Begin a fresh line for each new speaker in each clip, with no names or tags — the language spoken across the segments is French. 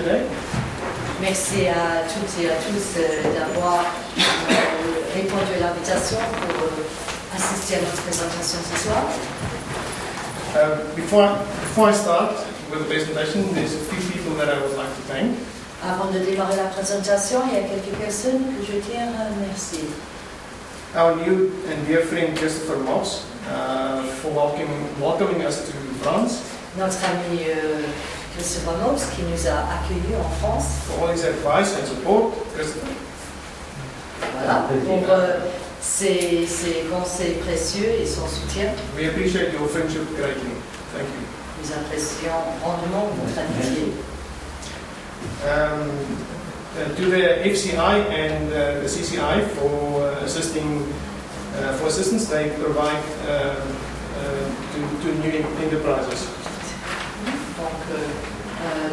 today.
Merci à toutes et à tous d'avoir répondu à l'invitation pour assister à notre présentation ce soir.
Before I start with the presentation, there's a few people that I would like to thank.
Avant de démarrer la présentation, il y a quelques personnes que je tiens à remercier.
Our new and dear friend Christopher Moss for welcoming us to France.
Notre ami Christopher Moss qui nous a accueillis en France.
For all his advice and support, Christopher.
Voilà, pour ses conseils précieux et son soutien.
We appreciate your friendship greatly. Thank you.
Nous apprécions grandement votre amitié.
To the FCI and the CCI for assistance they provide to new enterprises.
Donc,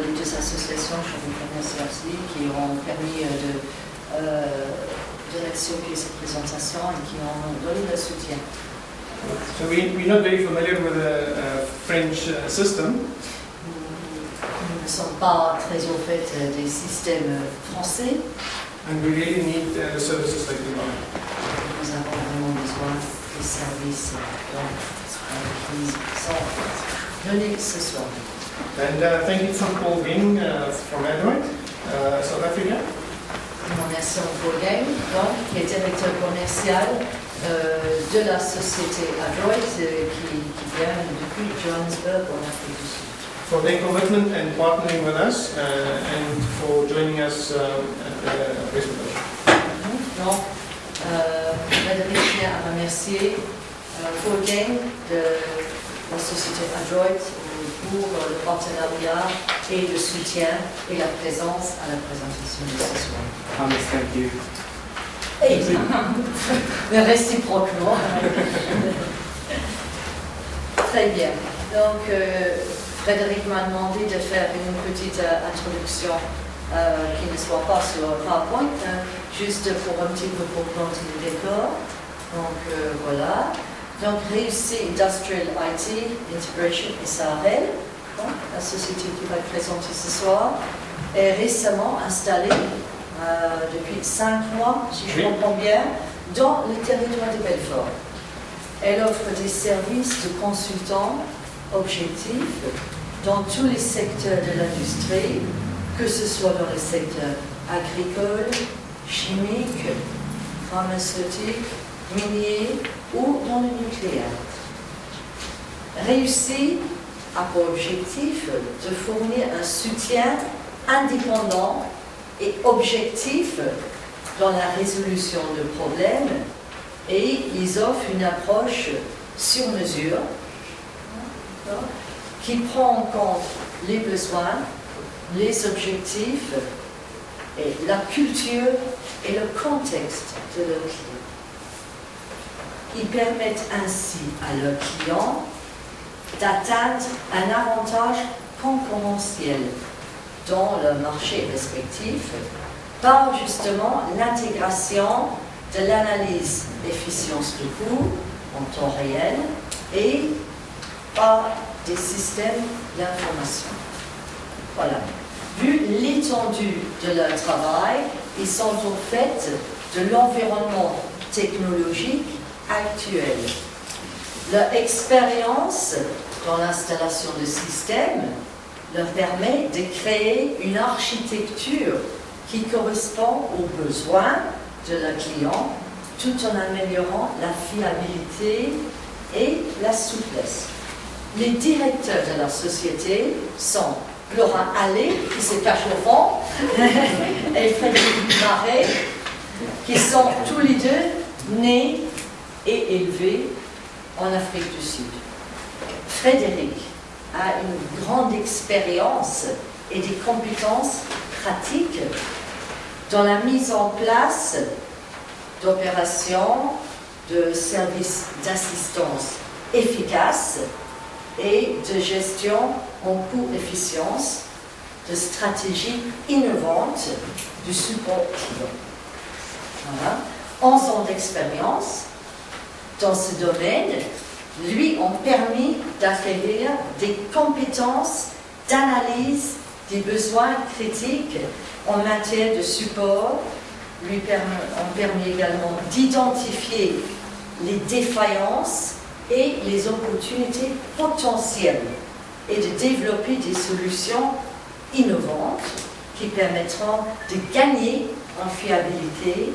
les deux associations, je vous remercie aussi, qui ont permis de réussir cette présentation et qui ont donné le soutien.
So we're not very familiar with the French system.
Nous ne sommes pas très au fait des systèmes français.
And we really need the services that we want.
Nous avons vraiment besoin des services qui sont donnés ce soir.
And thank you for Paul Ging from Android, South Africa.
Nous remercions Paul Gang, qui est directeur commercial de la société Android qui vient depuis Johannesburg en Afrique du Sud.
For their commitment and partnering with us and for joining us at the presentation.
Donc, Frédéric tient à remercier Paul Gang de la société Android pour le partenariat et le soutien et la présence à la présentation de ce soir.
Thomas, thank you.
Et mais réciproquement. Très bien. Donc, Frédéric m'a demandé de faire une petite introduction qui ne soit pas sur PowerPoint, juste pour un petit peu pour planter le décor. Donc, voilà. Donc, Reussis Industrial IT Integration et sarl, la société qui va être présentée ce soir, est récemment installée depuis 5 mois, si je comprends bien, dans le territoire de Belfort. Elle offre des services de consultants objectifs dans tous les secteurs de l'industrie, que ce soit dans le secteur agricole, chimique, pharmaceutique, minier ou dans le nucléaire. Reussis a pour objectif de fournir un soutien indépendant et objectif dans la résolution de problèmes et ils offrent une approche sur mesure qui prend en compte les besoins, les objectifs, et la culture et le contexte de leurs clients. Ils permettent ainsi à leurs clients d'atteindre un avantage concurrentiel dans leur marché respectif par justement l'intégration de l'analyse efficience de coût en temps réel et par des systèmes d'information. Voilà. Vu l'étendue de leur travail, ils sont au fait de l'environnement technologique actuel. Leur expérience dans l'installation de systèmes leur permet de créer une architecture qui correspond aux besoins de leurs clients tout en améliorant la fiabilité et la souplesse. Les directeurs de la société sont Laurent Allais, qui se cache au fond, et Frédéric Marais, qui sont tous les deux nés et élevés en Afrique du Sud. Frédéric a une grande expérience et des compétences pratiques dans la mise en place d'opérations de services d'assistance efficaces et de gestion en coût-efficience, de stratégies innovantes du support client. Voilà. 11 ans d'expérience dans ce domaine lui ont permis d'acquérir des compétences d'analyse des besoins critiques en matière de support, ont permis également d'identifier les défaillances et les opportunités potentielles et de développer des solutions innovantes qui permettront de gagner en fiabilité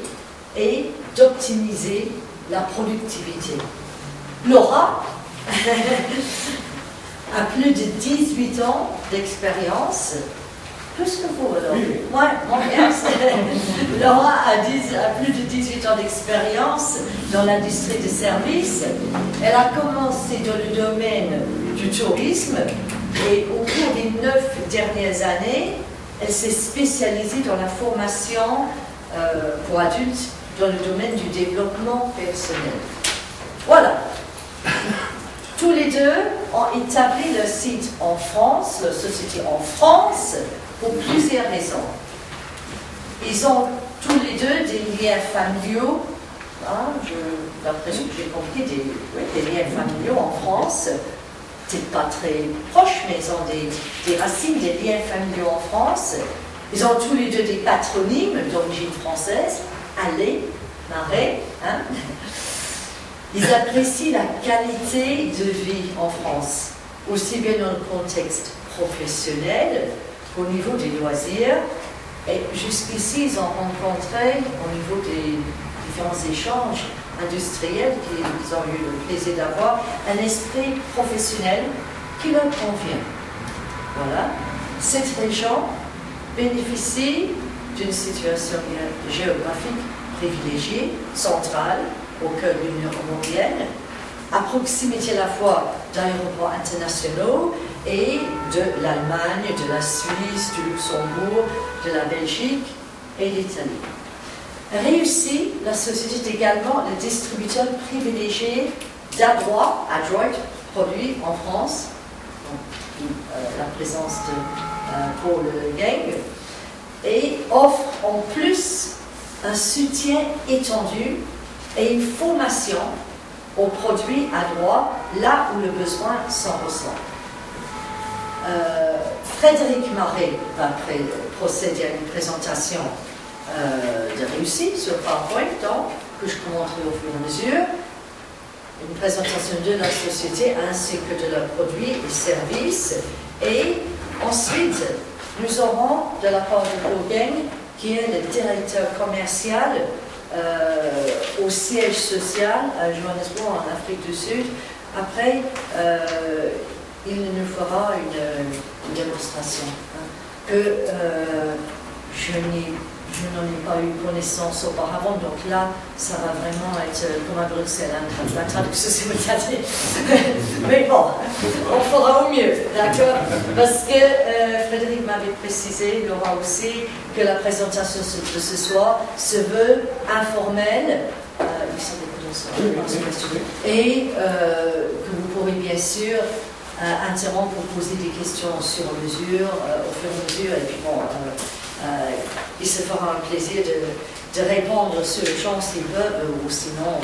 et d'optimiser la productivité. Laura a plus de 18 ans d'expérience. Plus que vous, alors.
Oui.
Ouais, bon, merci. Laura a plus de 18 ans d'expérience dans l'industrie des services. Elle a commencé dans le domaine du tourisme et au cours des 9 dernières années, elle s'est spécialisée dans la formation pour adultes dans le domaine du développement personnel. Voilà. Tous les deux ont établi leur site en France, leur société en France, pour plusieurs raisons. Ils ont tous les deux des liens familiaux, d'après ce que j'ai compris, des liens familiaux en France, peut-être pas très proches, mais ils ont des racines, des liens familiaux en France. Ils ont tous les deux des patronymes d'origine française, Allais, Marais. Hein. Ils apprécient la qualité de vie en France, aussi bien dans le contexte professionnel qu'au niveau des loisirs. Et jusqu'ici, ils ont rencontré, au niveau des différents échanges industriels qu'ils ont eu le plaisir d'avoir, un esprit professionnel qui leur convient. Voilà. Cette région bénéficie d'une situation géographique privilégiée, centrale, au cœur de l'Union européenne, à proximité à la fois d'aéroports internationaux et de l'Allemagne, de la Suisse, du Luxembourg, de la Belgique et l'Italie. Reussis, la société est également le distributeur privilégié d'Adroit, produit en France, donc, la présence de Paul Gang, et offre en plus un soutien étendu et une formation aux produits Adroit là où le besoin s'en ressent. Frédéric Marais va procéder à une présentation de Reussis sur PowerPoint, donc, que je commenterai au fur et à mesure. Une présentation de la société ainsi que de leurs produits et services. Et ensuite, nous aurons de la part de Paul Gang, qui est le directeur commercial au siège social à Johannesburg, en Afrique du Sud. Après, il nous fera une démonstration que je n'en ai pas eu connaissance auparavant, donc là, ça va vraiment être comme à Bruxelles, hein, la traduction simultanée. Mais bon, on fera au mieux, d'accord? Parce que Frédéric m'avait précisé, Laura aussi, que la présentation de ce soir se veut informelle. Et que vous pourrez bien sûr interrompre pour poser des questions sur mesure, au fur et à mesure, et puis bon, il se fera un plaisir de répondre sur le champ s'ils peuvent, ou sinon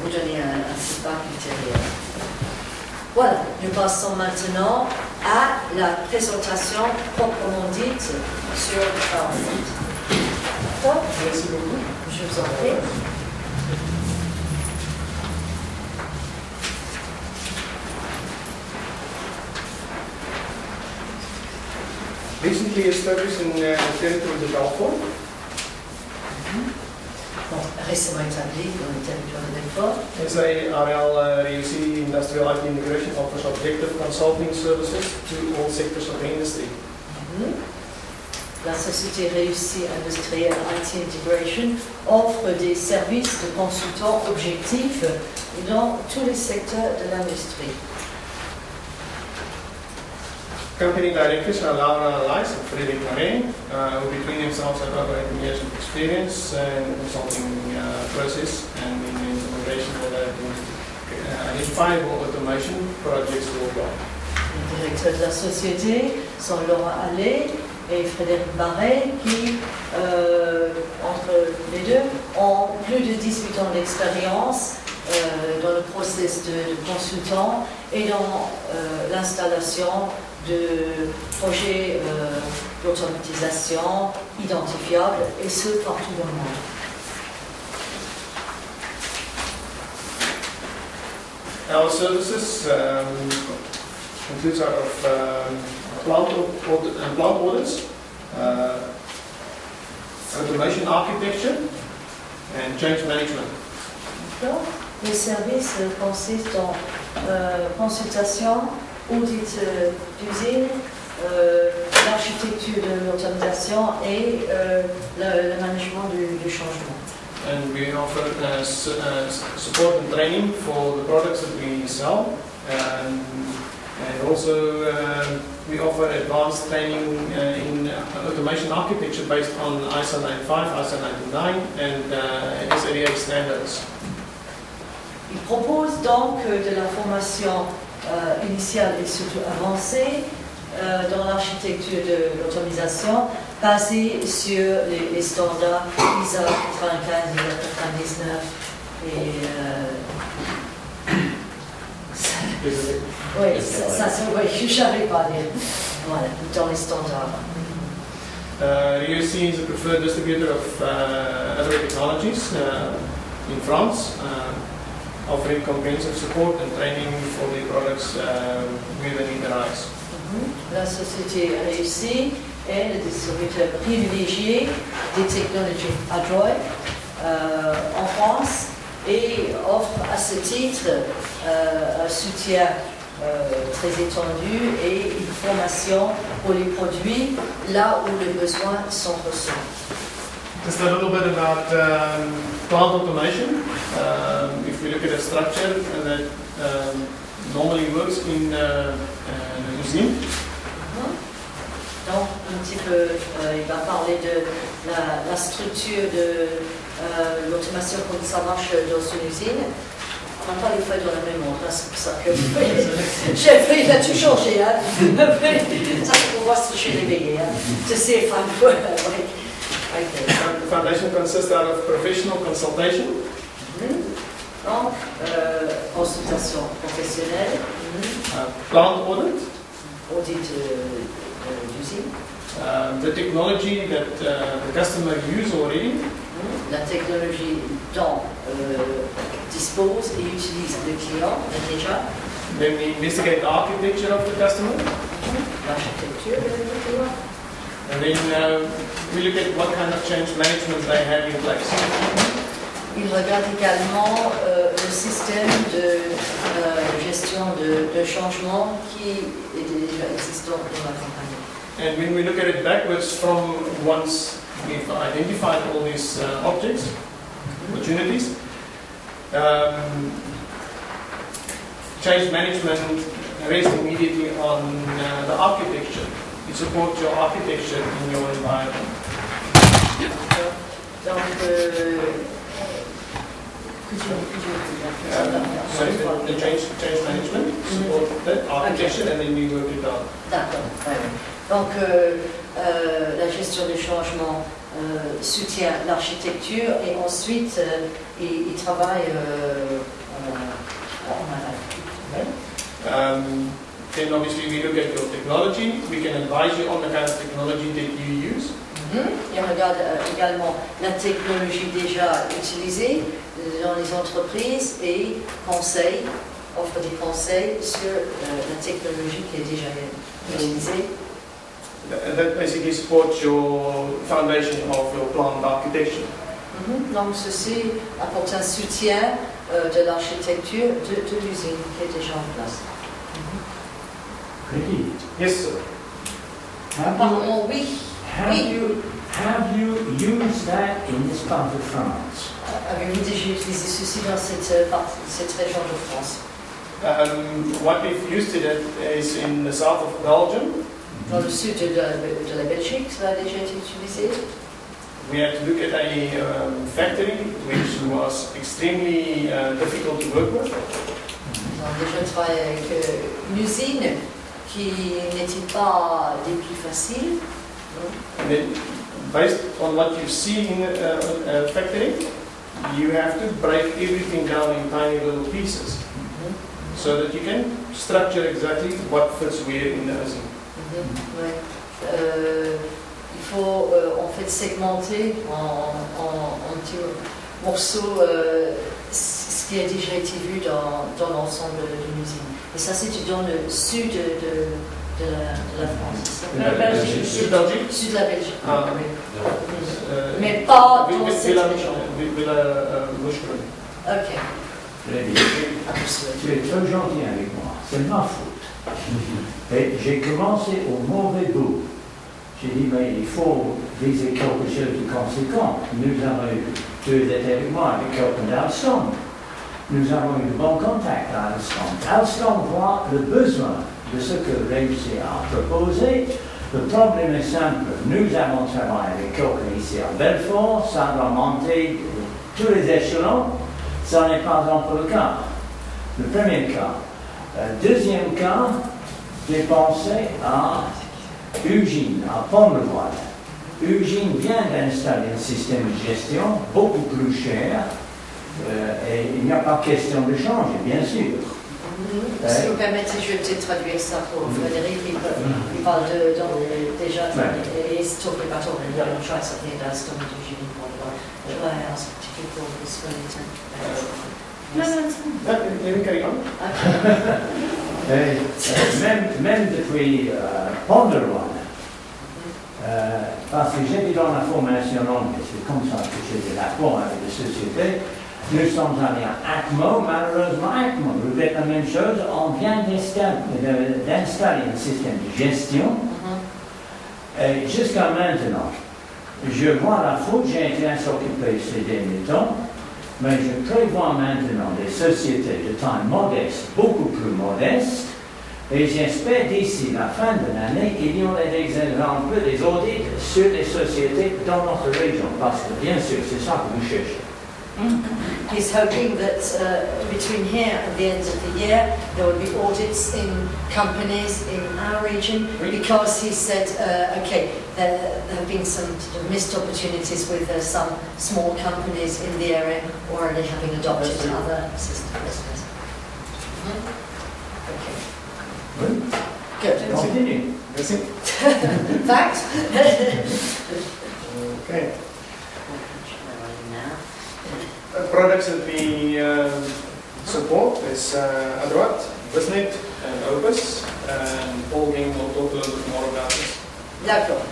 vous donner un feedback ultérieur. Voilà, nous passons maintenant à la présentation proprement dite sur le PowerPoint. D'accord ?
Merci beaucoup.
Je vous en prie.
Recently established in the territory of Belfort.
Récemment établi dans le territoire de Belfort.
SARL Reussis Industrial IT Integration offers objective consulting services to all sectors of the industry.
La société Reussis Industrial IT Integration offre des services de consultants objectifs dans tous les secteurs de l'industrie.
Company directors are Laura Lice and Frédéric Marais, who between themselves have over 18 years of experience in the consulting process and in the implementation of identifiable automation projects worldwide.
Les directeurs de la société sont Laura Allais et Frédéric Marais qui, entre les deux, ont plus de 18 ans d'expérience dans le process de consultant et dans l'installation de projets d'automatisation identifiables, et ce partout dans le monde.
Our services includes plant audits, automation architecture, and change management.
Donc, les services consistent en consultation, audit d'usine, l'architecture de l'automatisation et le management du changement.
And we offer support and training for the products that we sell, and also we offer advanced training in automation architecture based on ISO 95, ISO 99 and SADA standards.
Il propose donc de la formation initiale et surtout avancée dans l'architecture de l'automatisation basée sur les standards ISO 95, ISO 99 et oui, oui, je n'arrive pas à dire. Voilà, dans les standards.
Reussis is a preferred distributor of other technologies in France, offering comprehensive support and training for the products where the need arise.
La société Reussis est le distributeur privilégié des technologies Android en France et offre à ce titre un soutien très étendu et une formation pour les produits là où les besoins sont reçus.
Just a little bit about plant automation. If we look at a structure that normally works in an usine.
Donc, un petit peu, il va parler de la structure de l'automation comme ça marche dans une usine. On n'a pas les feuilles dans la même ordre, c'est pour ça que chef, il a tout changé. Hein. Ça, c'est pour voir si je suis réveillée. Hein. To see if I'm okay.
The foundation consists out of professional consultation.
Donc, consultation professionnelle.
Plant audit.
Audit d'usine.
The technology that the customer use already.
La technologie dont dispose et utilise le client déjà.
Then we investigate the architecture of the customer.
L'architecture du client.
And then we look at what kind of change management they have in place.
Il regarde également le système de gestion de changement qui est déjà existant dans la compagnie.
And when we look at it backwards from once we've identified all these objects, opportunities, change management rests immediately on the architecture. It supports your architecture in your environment.
Donc,
the change management support the architecture, okay. And then we work it out.
D'accord. Ouais. Donc, la gestion du changement soutient l'architecture et ensuite il travaille en parallèle.
Then obviously we look at your technology. We can advise you on the kind of technology that you use.
Il regarde également la technologie déjà utilisée dans les entreprises et offre des conseils sur la technologie qui est déjà utilisée.
That basically supports your foundation of your plant architecture.
Donc ceci apporte un soutien de l'architecture de l'usine qui est déjà en place.
Yes, sir.
Have you used that in this part of France?
Avez-vous déjà utilisé ceci dans cette région de France?
What we've used it at is in the south of Belgium.
Dans le sud de la Belgique, cela a déjà été utilisé.
We had to look at a factory which was extremely difficult to work with.
Nous avons déjà travaillé avec une usine qui n'était pas des plus faciles.
And then, based on what you see in a factory, you have to break everything down in tiny little pieces so that you can structure exactly what fits where in the usine.
Ouais. Il faut en fait segmenter en petits morceaux ce qui a déjà été vu dans l'ensemble d'une usine. Et ça, c'est dans le sud de la France.
La Belgique. Sud Belgique?
Sud de la Belgique.
Ah,
oui. Mais pas dans cette région. Ok.
Tu es trop gentil avec moi, c'est ma faute. Et j'ai commencé au mauvais bout. J'ai dit, mais il faut viser quelque chose de conséquent. Nous avons eu, tu étais avec moi, avec quelqu'un d'Alstom. Nous avons eu de bons contacts à Alstom. Alstom voit le besoin de ce que Reussis a proposé. Le problème est simple. Nous avons travaillé avec quelqu'un ici à Belfort. Ça doit monter tous les échelons. Ça n'est pas encore le cas. Le premier cas. Deuxième cas, j'ai pensé à Eugène, à Pont-le-Voile. Eugène vient d'installer un système de gestion beaucoup plus cher et il n'y a pas question de changer, bien sûr.
Si vous permettez, je vais peut-être traduire ça pour Frédéric. Il parle déjà, et c'est talking about all try something that's done with Eugène Pont-le-Voile. Should I ask particularly for this
No, let me carry on.
Même depuis Pont-le-Voile, parce que j'étais dans la formation longue, c'est comme ça que j'ai des rapports avec les sociétés, nous sommes allés à ACMO, malheureusement ACMO, vous faites la même chose, on vient d'installer un système de gestion, et jusqu'à maintenant, je vois la faute, j'ai été à s'occuper ces derniers temps, mais je prévois maintenant des sociétés de taille modeste, beaucoup plus modestes, et j'espère d'ici la fin de l'année, il y aura des exemples, des audits sur les sociétés dans notre région, parce que bien sûr, c'est ça que vous cherchez.
He's hoping that between here and the end of the year, there will be audits in companies in our region, because he said, okay, there have been some sort of missed opportunities with some small companies in the area already having adopted other systems. Okay. Good.
Continue.
That's it.
Fact?
Okay. Products that we support is à droite, Busnet and Opus, and Paul Ging will talk a little bit more about this.
D'accord.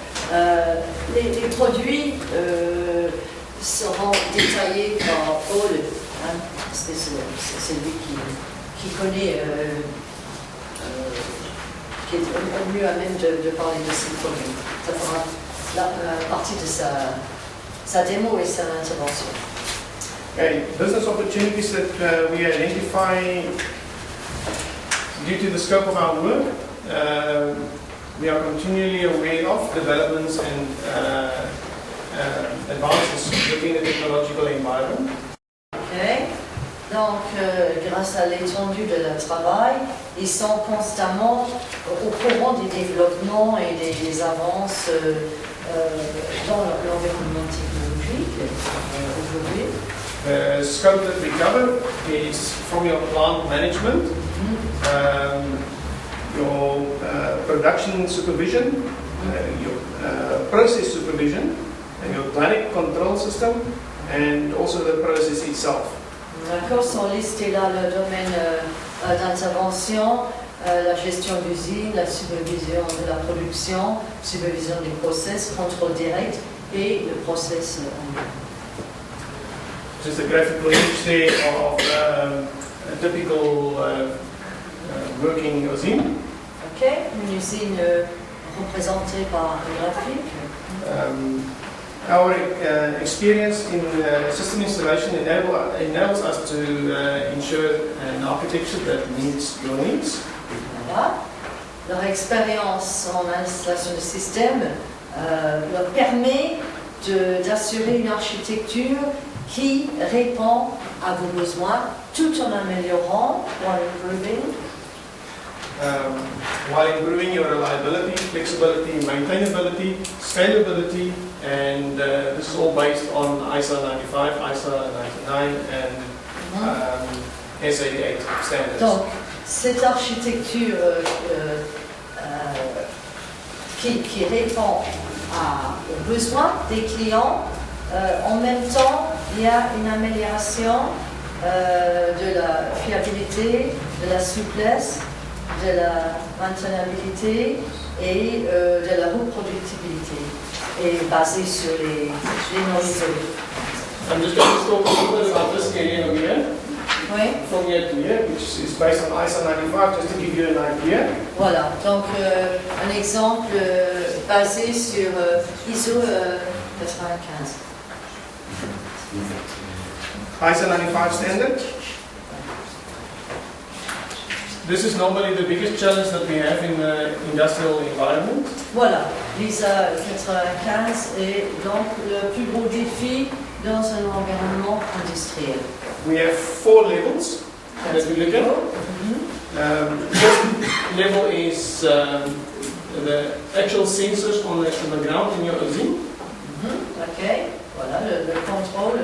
Les produits seront détaillés par Paul, hein, c'est lui qui connaît, qui est le mieux à même de parler de ces produits. Ça fera partie de sa démo et sa intervention.
Okay, business opportunities that we identify due to the scope of our work. We are continually aware of developments and advances within the technological environment.
Okay. Donc, grâce à l'étendue de leur travail, ils sont constamment au courant des développements et des avances dans l'environnement technologique aujourd'hui.
The scope that we cover is from your plant management, your production supervision, your process supervision, and your planning control system, and also the process itself.
D'accord, sont listés là le domaine d'intervention, la gestion d'usine, la supervision de la production, supervision des process, contrôle direct et le process en ligne.
Just a graphical image there of a typical working usine.
Ok, une usine représentée par un graphique.
Our experience in system installation enables us to ensure an architecture that meets your needs.
Voilà. Leur expérience en installation de système leur permet d'assurer une architecture qui répond à vos besoins tout en améliorant, while improving,
while improving your reliability, flexibility, maintainability, scalability, and this is all based on ISO 95, ISO 99, and S88 standards.
Donc, cette architecture qui répond aux besoins des clients, en même temps, il y a une amélioration de la fiabilité, de la souplesse, de la maintenabilité et de la reproductibilité, et basée sur les normes isolées.
I'm just going to talk a little bit about this area over here,
Oui.
from here to here, which is based on ISO 95, just to give you an idea.
Voilà, donc un exemple basé sur ISO 95.
ISO 95 standard. This is normally the biggest challenge that we have in the industrial environment.
Voilà, l'ISA 95 est donc le plus gros défi dans un environnement industriel.
We have 4 levels that we look at. First level is the actual sensors on the ground in your usine.
Ok, voilà, le contrôle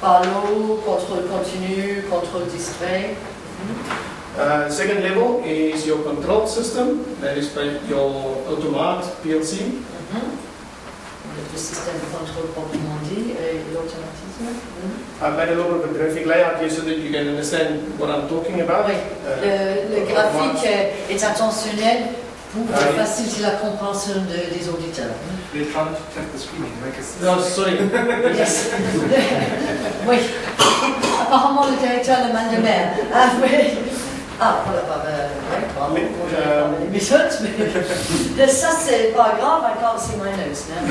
par l'eau, contrôle continu, contrôle distrait.
Second level is your control system, that is your automat PLC.
Le système de contrôle proprement dit et l'automatisme.
I've made a little bit of a graphic layout here so that you can understand what I'm talking about.
Oui, le graphique est intentionnel pour faciliter la compréhension des auditeurs.
They're trying to check the screen and make us.
No, sorry.
Yes. Oui, apparemment le directeur le mal de mer. Ah oui. Ah, voilà, bravo, les méthodes, mais ça c'est pas grave, I can't see my notes now.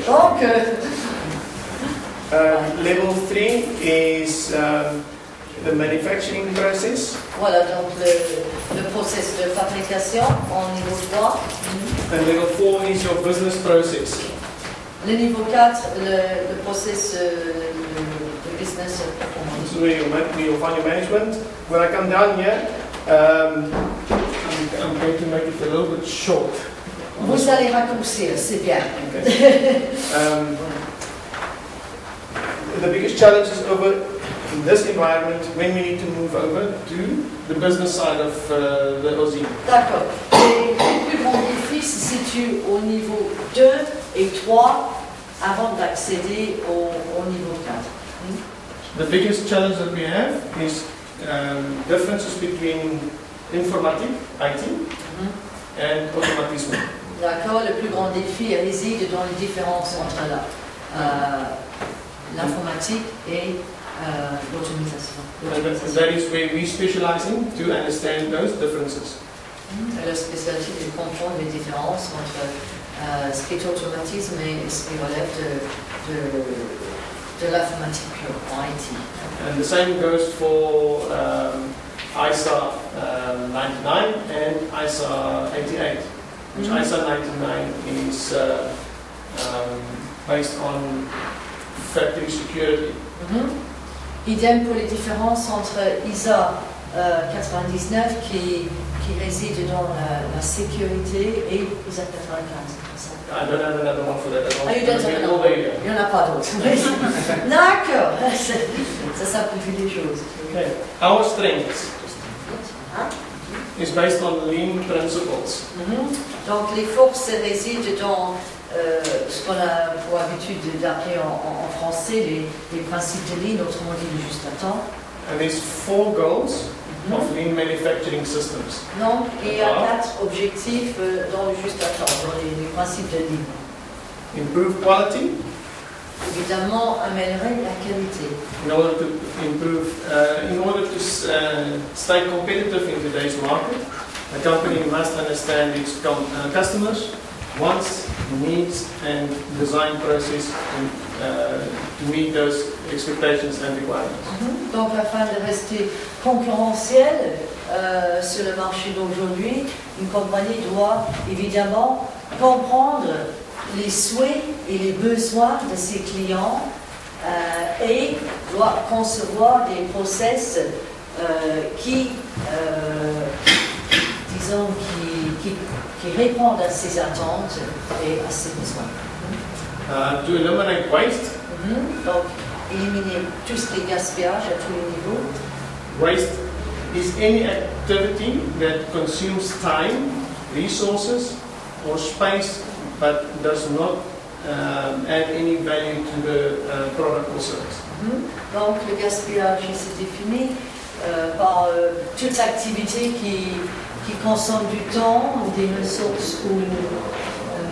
Donc,
Level 3 is the manufacturing process.
voilà, donc le process de fabrication en niveau 3.
And level 4 is your business process.
Le niveau 4, le process de business proprement
This
dit.
is where you'll find your management. When I come down here, I'm going to make it a little bit short.
Vous allez raccourcir, c'est bien.
Okay. The biggest challenge is over in this environment when we need to move over to the business side of the usine.
D'accord. Les plus grands défis se situent au niveau 2 et 3 avant d'accéder au niveau 4.
The biggest challenge that we have is differences between informatique, IT, and automatisme.
D'accord. Le plus grand défi réside dans les différences entre l'informatique et l'automatisation.
That is where we specialize in to understand those differences.
La spécialité de comprendre les différences entre ce qui est automatisme et ce qui relève de l'informatique pure, en IT.
And the same goes for ISO 99 and ISO 88, which ISO 99 is based on factory security.
Idem pour les différences entre ISA 99 qui réside dans la sécurité et ISA 95.
I don't have another one for that.
Ah, il n'y en a pas d'autres. D'accord, ça simplifie les choses.
Okay. Our strength is based on lean principles.
Donc les forces résident dans ce qu'on a pour habitude d'appeler en français les principes de lean, autrement dit le juste à temps.
And there's 4 goals of lean manufacturing systems.
Donc il y a 4 objectifs dans le juste à temps, dans les principes de lean.
Improve quality,
Évidemment, améliorer la qualité.
in order to improve, in order to stay competitive in today's market. A company must understand its customers, wants, needs, and design process to meet those expectations and requirements.
Donc, afin de rester concurrentiel sur le marché d'aujourd'hui, une compagnie doit évidemment comprendre les souhaits et les besoins de ses clients et doit concevoir des process qui disons, qui répondent à ses attentes et à ses besoins.
To eliminate waste.
Donc, éliminer tout ce qui est gaspillage à tous les niveaux.
Waste is any activity that consumes time, resources, or space, but does not add any value to the product or service.
Donc, le gaspillage, c'est défini par toute activité qui consomme du temps, des ressources ou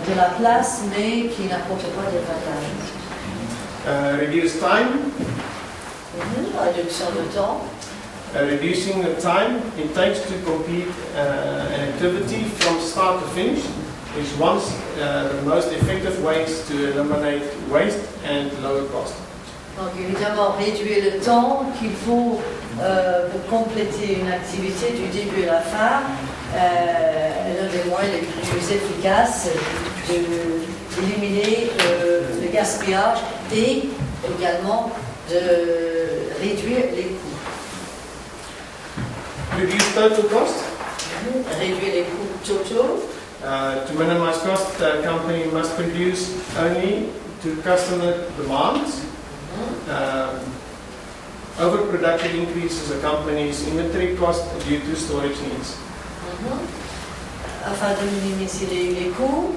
de la place, mais qui n'apporte pas de valeur.
Reduce time.
Réduction de temps.
Reducing the time it takes to complete an activity from start to finish is one the most effective ways to eliminate waste and lower cost.
Donc évidemment, réduire le temps qu'il faut pour compléter une activité du début à la fin est l'un des moyens les plus efficaces d'éliminer le gaspillage et également de réduire les coûts.
Reduce total cost.
Réduire les coûts totaux.
To minimize cost, the company must produce only to customer demands. Overproduction increases a company's inventory cost due to storage needs.
Afin de minimiser les coûts,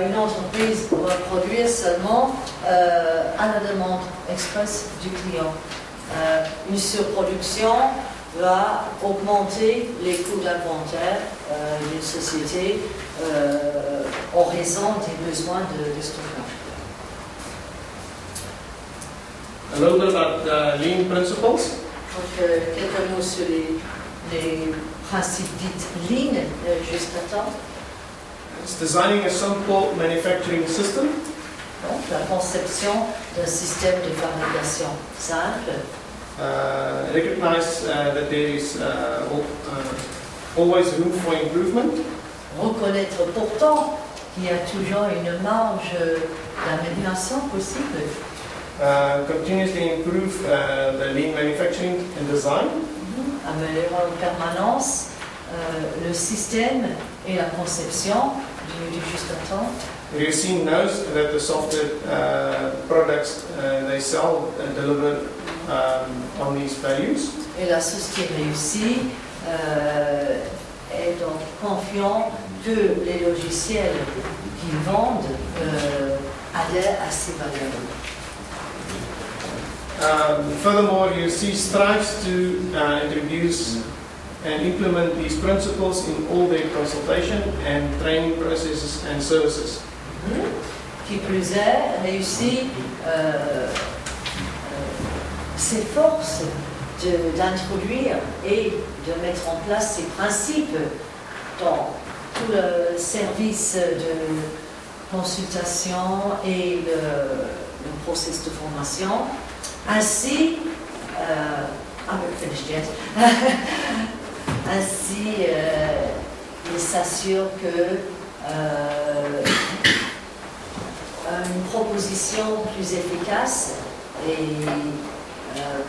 une entreprise doit produire seulement à la demande express du client. Une surproduction va augmenter les coûts d'inventaire d'une société en raison des besoins de stockage.
A little bit about lean principles.
Donc, quelques mots sur les principes dits lean, juste à temps.
It's designing a simple manufacturing system.
Donc, la conception d'un système de fabrication simple.
Recognize that there is always room for improvement.
Reconnaître pourtant qu'il y a toujours une marge d'amélioration possible.
Continuously improve the lean manufacturing and design.
Améliorer en permanence le système et la conception du juste à temps.
Reussis knows that the software products they sell deliver on these values.
Et la société réussie est donc confiant que les logiciels qu'ils vendent adhèrent à ces valeurs.
Furthermore, Reussis strives to introduce and implement these principles in all their consultation and training processes and services.
Qui plus est, Reussis s'efforce d'introduire et de mettre en place ces principes dans tout le service de consultation et le processus de formation. Ainsi, ainsi il s'assure que une proposition plus efficace et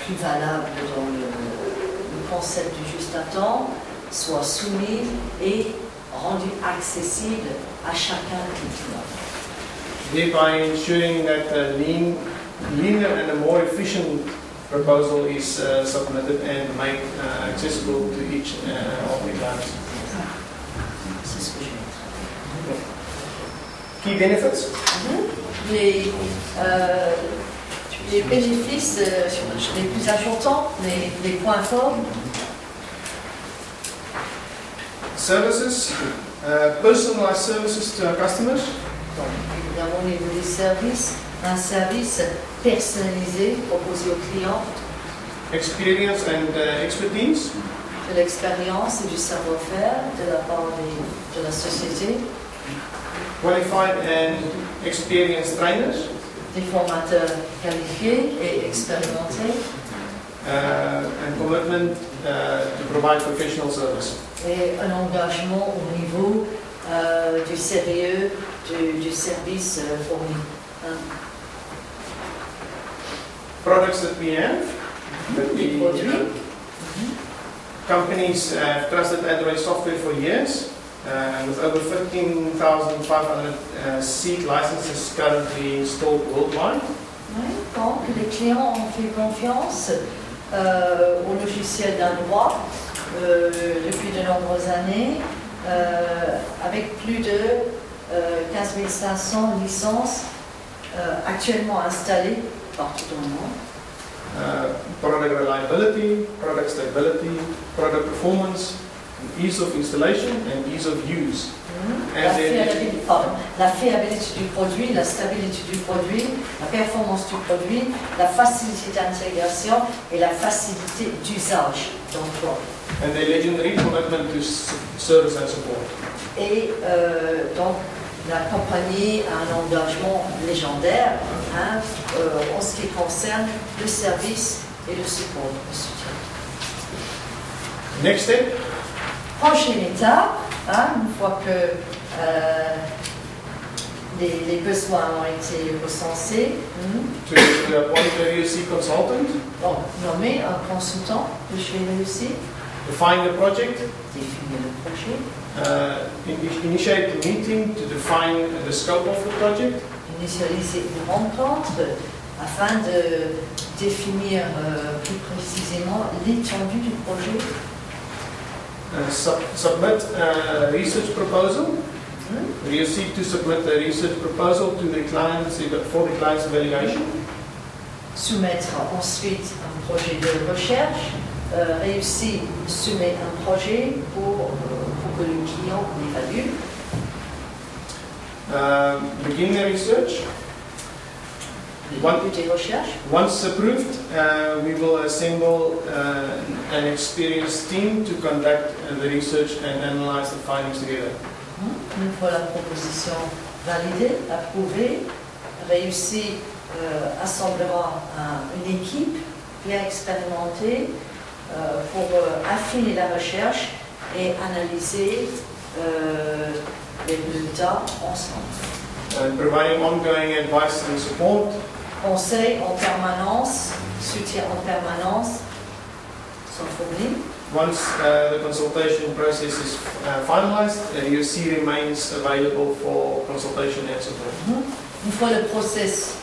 plus valable dans le concept du juste à temps soit soumise et rendue accessible à chacun des clients.
Thereby ensuring that a leaner and a more efficient proposal is submitted and made accessible to each of the clients.
C'est ce que je veux dire.
Key benefits.
Les bénéfices les plus importants, les points forts.
Services, personalized services to our customers.
Donc, évidemment, au niveau des services, un service personnalisé proposé aux clients.
Experience and expertise.
De l'expérience et du savoir-faire de la part de la société.
Qualified and experienced trainers.
Des formateurs qualifiés et expérimentés.
And commitment to provide professional service.
Et un engagement au niveau du sérieux du service fourni.
Products that we have, that we companies have trusted Android software for years, with over 15,500 seat licenses currently installed worldwide.
Oui, donc les clients ont fait confiance au logiciel d'Android depuis de nombreuses années, avec plus de 15 500 licences actuellement installées partout dans le monde.
Product reliability, product stability, product performance, ease of installation and ease of use.
La fiabilité du produit, la stabilité du produit, la performance du produit, la facilité d'intégration et la facilité d'usage d'emploi.
And the legendary commitment to service and support.
Et donc la compagnie a un engagement légendaire en ce qui concerne le service et le support, le soutien.
Next step.
Prochaine étape, une fois que les besoins ont été recensés,
To appoint a reussis consultant.
bon, nommer un consultant de chez Reussis,
Define the project.
définir le projet,
Initiate the meeting to define the scope of the project.
initialiser une rencontre afin de définir plus précisément l'étendue du projet,
Submit a research proposal. Reussis to submit a research proposal to the clients for the client's evaluation.
soumettre ensuite un projet de recherche, Reussis soumet un projet pour que le client l'évalue.
Begin the research.
Le début des recherches.
Once approved, we will assemble an experienced team to conduct the research and analyze the findings together.
Une fois la proposition validée, approuvée, Reussis assemblera une équipe bien expérimentée pour affiner la recherche et analyser les résultats ensemble.
And providing ongoing advice and support.
Conseils en permanence, soutien en permanence sont fournis.
Once the consultation process is finalized, reussis remains available for consultation and support.
Une fois le process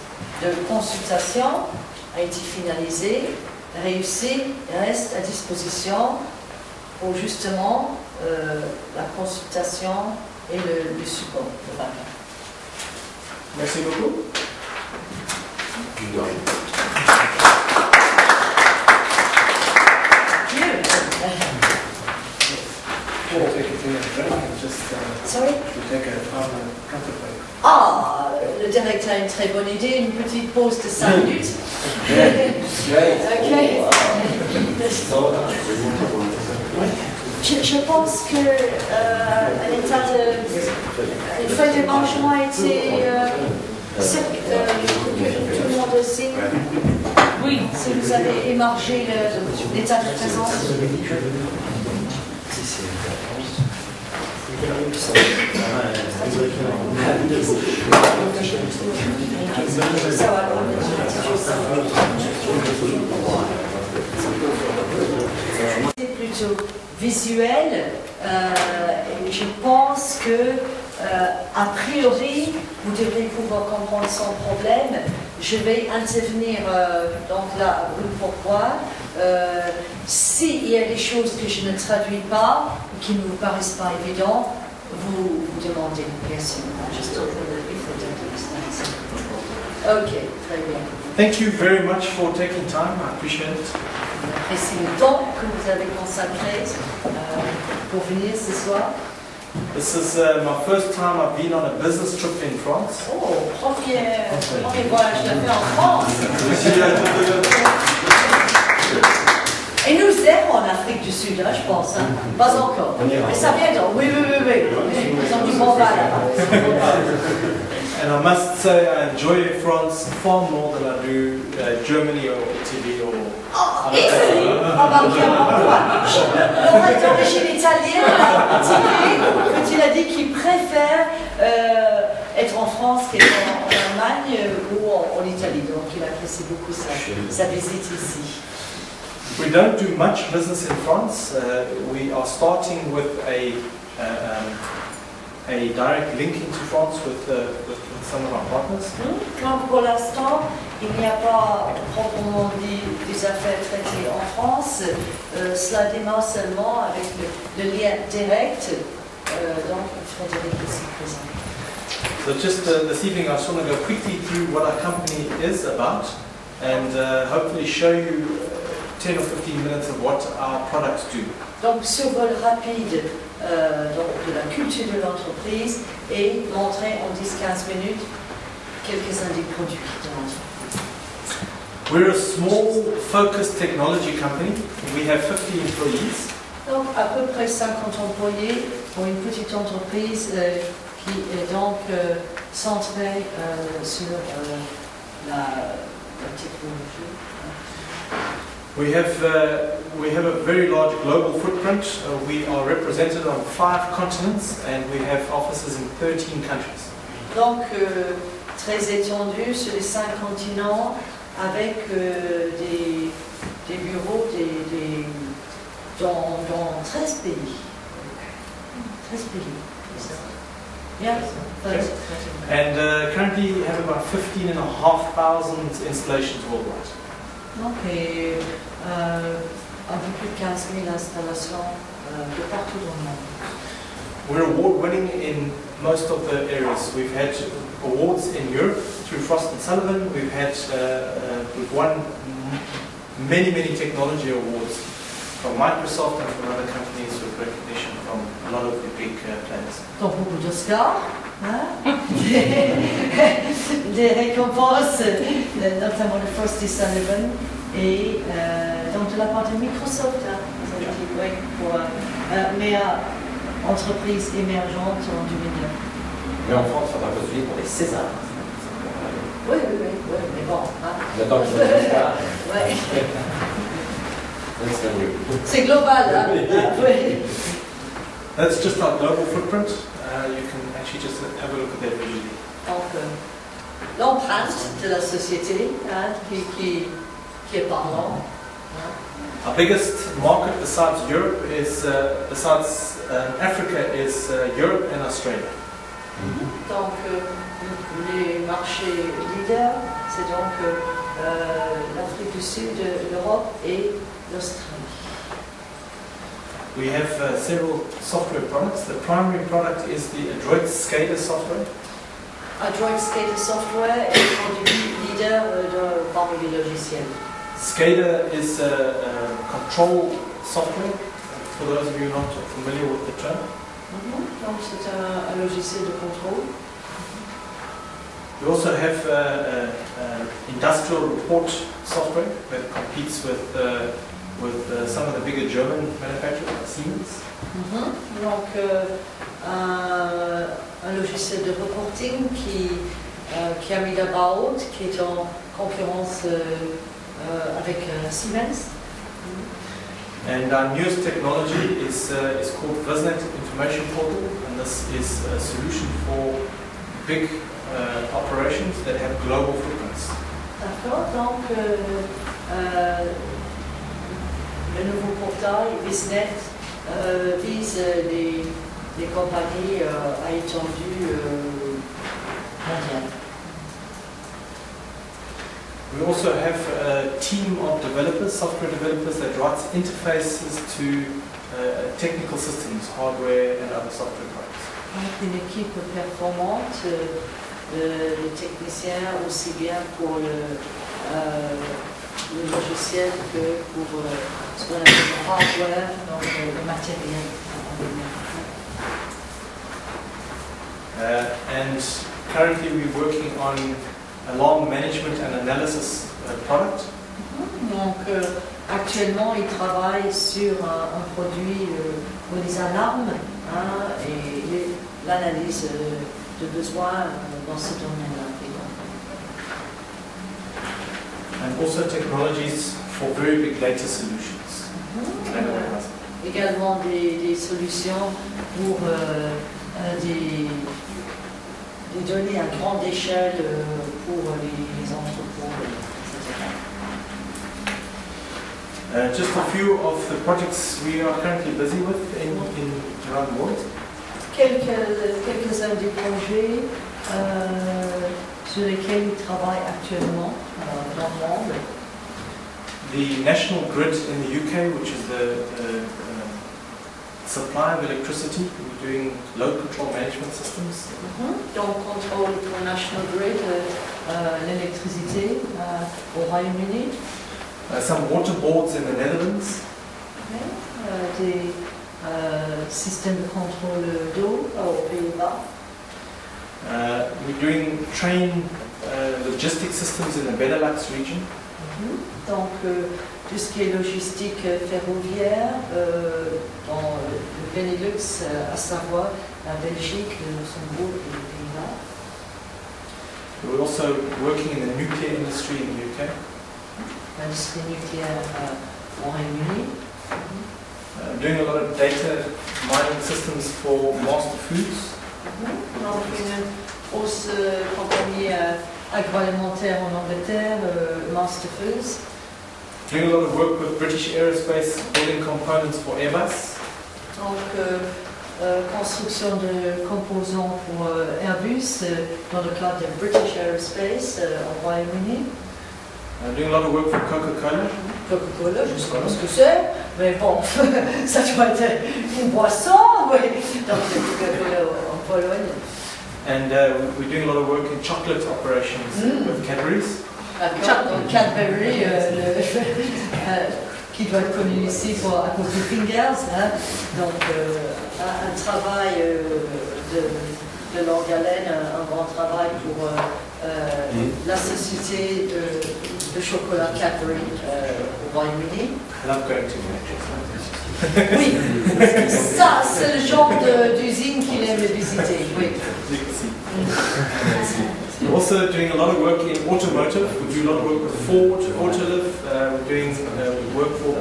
de consultation a été finalisé, Reussis reste à disposition pour justement la consultation et le support.
Merci beaucoup.
Sorry? Ah, le directeur a une très bonne idée, une petite pause de 5 minutes. Ok. Je pense que une feuille de manchement a été que tout le monde signe. Oui, si vous avez émargé l'état de présence. Ça va. C'est plutôt visuel. Je pense que a priori, vous devrez pouvoir comprendre sans problème. Je vais intervenir donc là, pourquoi. S'il y a des choses que je ne traduis pas, qui ne vous paraissent pas évidentes, vous demandez, bien sûr. Just open the Ok, très bien.
Thank you very much for taking time. I appreciate it.
J'apprécie le temps que vous avez consacré pour venir ce soir.
This is my first time I've been on a business trip in France.
Oh, premier voyage d'affaires en France. Et nous zéro en Afrique du Sud, hein, je pense. Hein. Pas encore. Mais ça vient donc. Oui. Ils ont du bon val là-bas.
And I must say I enjoy France far more than I do Germany or Italy or...
Oh, Italie! Oh, bah, Laurent est d'origine italienne. Quand il a dit qu'il préfère être en France qu'être en Allemagne ou en Italie. Donc il apprécie beaucoup sa visite ici.
We don't do much business in France. We are starting with a direct link into France with some of our partners.
Donc pour l'instant, il n'y a pas proprement dit des affaires traitées en France. Cela démarre seulement avec le lien direct. Donc Frédéric est ici présent.
So just this evening I just want to go quickly through what our company is about and hopefully show you 10 or 15 minutes of what our products do.
Donc survol rapide donc de la culture de l'entreprise et montrer en 10-15 minutes quelques-uns des produits de l'entreprise.
We're a small focused technology company. We have 50 employees.
Donc à peu près 50 employés pour une petite entreprise qui est donc centrée sur la technologie.
We have a very large global footprint. We are represented on 5 continents and we have offices in 13 countries.
Donc très étendu sur les 5 continents avec des bureaux dans 13 pays. 13 pays. Yeah.
And currently we have about 15,500 installations worldwide.
Donc, un peu plus de 15 000 installations de partout dans le monde.
We're award-winning in most of the areas. We've had awards in Europe through Frost & Sullivan. We've won many technology awards from Microsoft and from other companies with recognition from a lot of the big players.
Donc beaucoup d'Oscars, hein? des récompenses, notamment de Frost & Sullivan, et donc de la part de Microsoft, hein, vous avez dit, oui, pour meilleure entreprise émergente en 2009.
Mais en France, on a postulé pour les Césars.
Oui, mais bon. Hein.
J'attends que ce César.
Ouais.
That's the new.
C'est global, hein? Oui.
That's just our global footprint. You can actually just have a look at that visually.
Donc, l'empreinte de la société hein, qui est parlant. Hein.
Our biggest market besides Europe is besides Africa is Europe and Australia.
Donc, les marchés leaders, c'est donc l'Afrique du Sud, l'Europe et l'Australie.
We have several software products. The primary product is the Adroit SCADA software.
Adroit SCADA software est le produit leader parmi les logiciels.
SCADA is a control software. For those of you not familiar with the term.
Donc c'est un logiciel de contrôle.
We also have industrial report software that competes with some of the bigger German manufacturers like Siemens.
Donc un logiciel de reporting qui a mis la barre haute, qui est en concurrence avec Siemens.
And our newest technology is called VisNet Information Portal, and this is a solution for big operations that have global footprints.
D'accord, donc le nouveau portail VisNet vise les compagnies à étendue mondiale.
We also have a team of developers, software developers, that writes interfaces to technical systems, hardware and other software products.
Donc une équipe performante de techniciens aussi bien pour le logiciel que pour ce qu'on appelle le hardware, donc le matériel.
And currently we're working on alarm management and analysis product.
Donc actuellement ils travaillent sur un produit pour les alarmes hein, et l'analyse de besoins dans ce domaine-là.
And also technologies for very big data solutions.
Également des solutions pour des données à grande échelle pour les entrepôts, etc.
Just a few of the projects we are currently busy with around the world.
Quelques-uns des projets sur lesquels ils travaillent actuellement dans le monde.
The national grid in the UK, which is the supply of electricity, we're doing load control management systems.
Donc, contrôle pour National Grid, l'électricité au Royaume-Uni.
Some water boards in the Netherlands.
Des systèmes de contrôle d'eau aux Pays-Bas.
We're doing train logistics systems in the Benelux region.
Donc, tout ce qui est logistique ferroviaire dans le Benelux, à savoir la Belgique, le Luxembourg et les Pays-Bas.
We're also working in the nuclear industry in the UK.
L'industrie nucléaire au Royaume-Uni.
Doing a lot of data mining systems for master foods.
Donc, une grosse compagnie agroalimentaire en Angleterre, Master Foods.
Doing a lot of work with British Aerospace, building components for Airbus.
Donc, construction de composants pour Airbus dans le cadre de British Aerospace au Royaume-Uni.
Doing a lot of work for Coca-Cola.
Coca-Cola, je ne sais pas ce que c'est, mais bon, ça doit être une boisson, oui. Donc, Coca-Cola en Pologne.
And we're doing a lot of work in chocolate operations with Cadbury's.
Donc, Cadbury, qui doit être connu ici à cause des fingers. Hein. Donc, un travail de longue haleine, un grand travail pour la société de chocolat Cadbury au Royaume-Uni.
I love going to factories.
Oui, ça, c'est le genre d'usine qu'il aime visiter. Oui.
We're also doing a lot of work in automotive. We do a lot of work with Ford, Autoliv. We're doing work for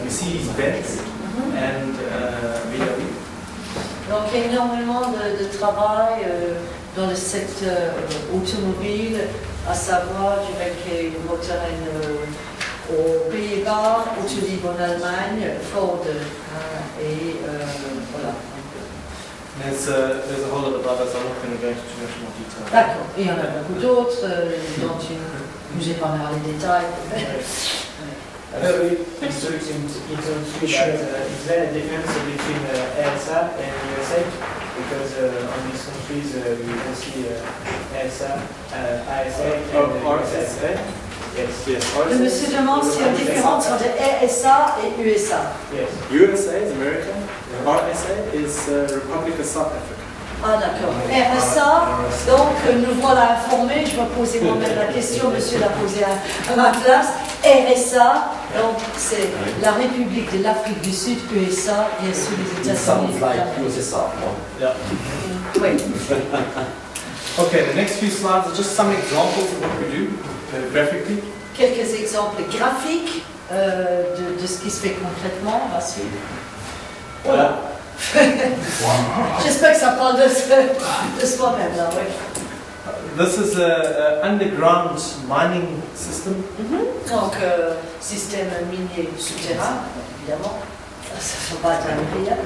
Mercedes-Benz and VW.
Donc, énormément de travail dans le secteur automobile, à savoir du Mercedes aux Pays-Bas, Autoliv en Allemagne, Ford et voilà.
There's a whole lot of others. I'm not going to go into too much more detail.
D'accord. Et il y en a beaucoup d'autres dont je ne vous ai pas dans les détails.
Interesting to share. Is there a difference between ESA and USA? Because on these countries you can see ESA, ISA, and
RSA?
Yes.
Le monsieur demande s'il y a une différence entre ESA et USA.
Yes.
USA is America. RSA is Republic of South Africa.
Ah d'accord. RSA, donc nous voilà informés, je vais poser moi-même la question, monsieur l'a posée à ma place. RSA, donc c'est la République de l'Afrique du Sud, USA, bien sûr les États-Unis.
Yeah.
Oui.
Okay, the next few slides are just some examples of what we do graphically.
Quelques exemples graphiques de ce qui se fait concrètement. On va suivre. Voilà. J'espère que ça parle de soi-même là, oui.
This is an underground mining system.
Donc, système minier souterrain, évidemment. Ça ne va pas être un rien.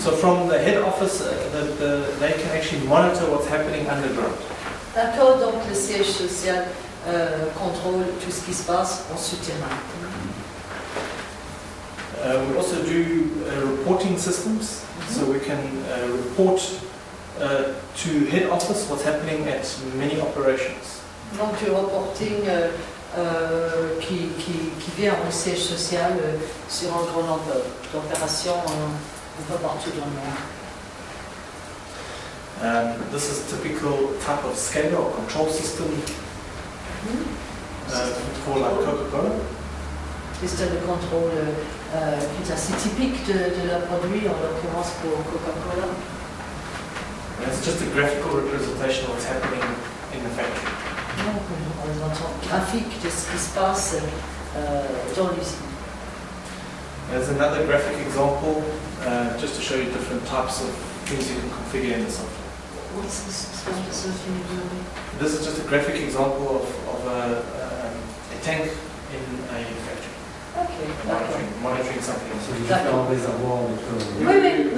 So from the head office, they can actually monitor what's happening underground.
D'accord, donc le siège social contrôle tout ce qui se passe en souterrain.
We also do reporting systems, so we can report to head office what's happening at many operations.
Donc le reporting qui vient au siège social sur un grand nombre d'opérations un peu partout dans le monde.
This is typical type of SCADA or control system for like Coca-Cola.
Système de contrôle qui est assez typique de leur produit, en l'occurrence pour Coca-Cola.
It's just a graphical representation of what's happening in the factory.
Donc, une représentation graphique de ce qui se passe dans l'usine.
There's another graphic example, just to show you different types of things you can configure in the software.
What's this example?
This is just a graphic example of a tank in a factory.
Ok, d'accord.
monitoring something.
C'est différents réservoirs en
Oui, oui, oui,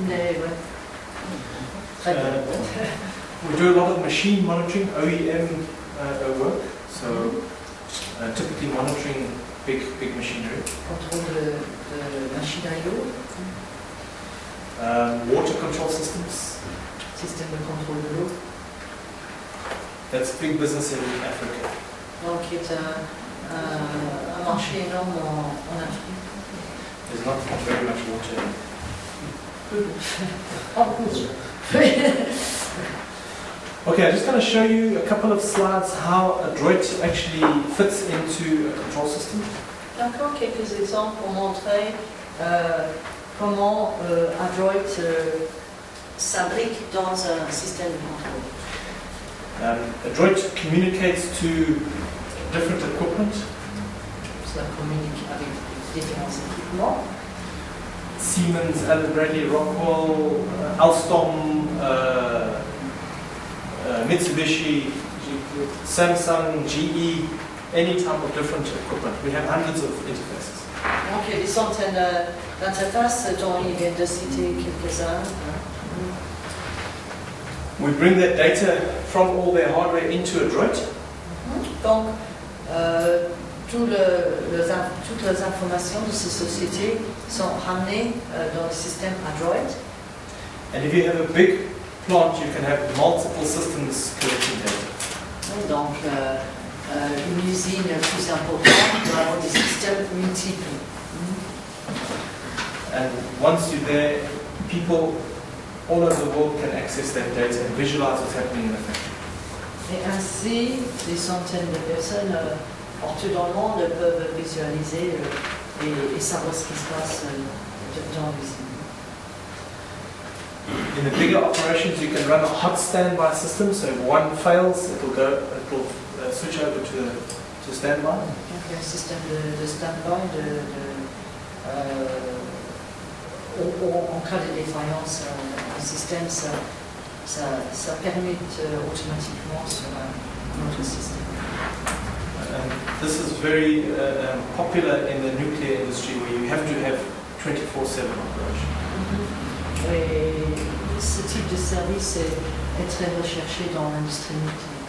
mais ouais. Très bien.
We do a lot of machine monitoring, OEM work, so typically monitoring big machinery.
Contrôle de machine à eau,
Water control systems,
système de contrôle de l'eau,
that's big business in Africa.
donc qui est un marché énorme en Afrique.
There's not very much water.
En cours.
Okay, I'm just going to show you a couple of slides how a droid actually fits into a control system.
D'accord, quelques exemples pour montrer comment Android s'abrique dans un système de contrôle.
A droid communicates to different equipment,
Ça communique avec différents équipements.
Siemens, Allen Bradley, Rockwell, Alstom, Mitsubishi, Samsung, GE, any type of different equipment. We have hundreds of interfaces.
Donc il y a des centaines d'interfaces dont il vient de citer quelques-uns.
We bring that data from all their hardware into a droid.
Donc toutes les informations de ces sociétés sont ramenées dans le système Android.
And if you have a big plant, you can have multiple systems collecting data.
Donc une usine plus importante doit avoir des systèmes multiples.
And once you're there, people all over the world can access that data and visualize what's happening in the factory.
Et ainsi, des centaines de personnes partout dans le monde peuvent visualiser et savoir ce qui se passe dans l'usine.
In the bigger operations, you can run a hot standby system. So if one fails, it will switch over to standby.
Donc il y a un système de stand-by en cas de défaillance un système, ça permet automatiquement sur un autre système.
And this is very popular in the nuclear industry, where you have to have 24/7 operation.
Et ce type de service est très recherché dans l'industrie nucléaire.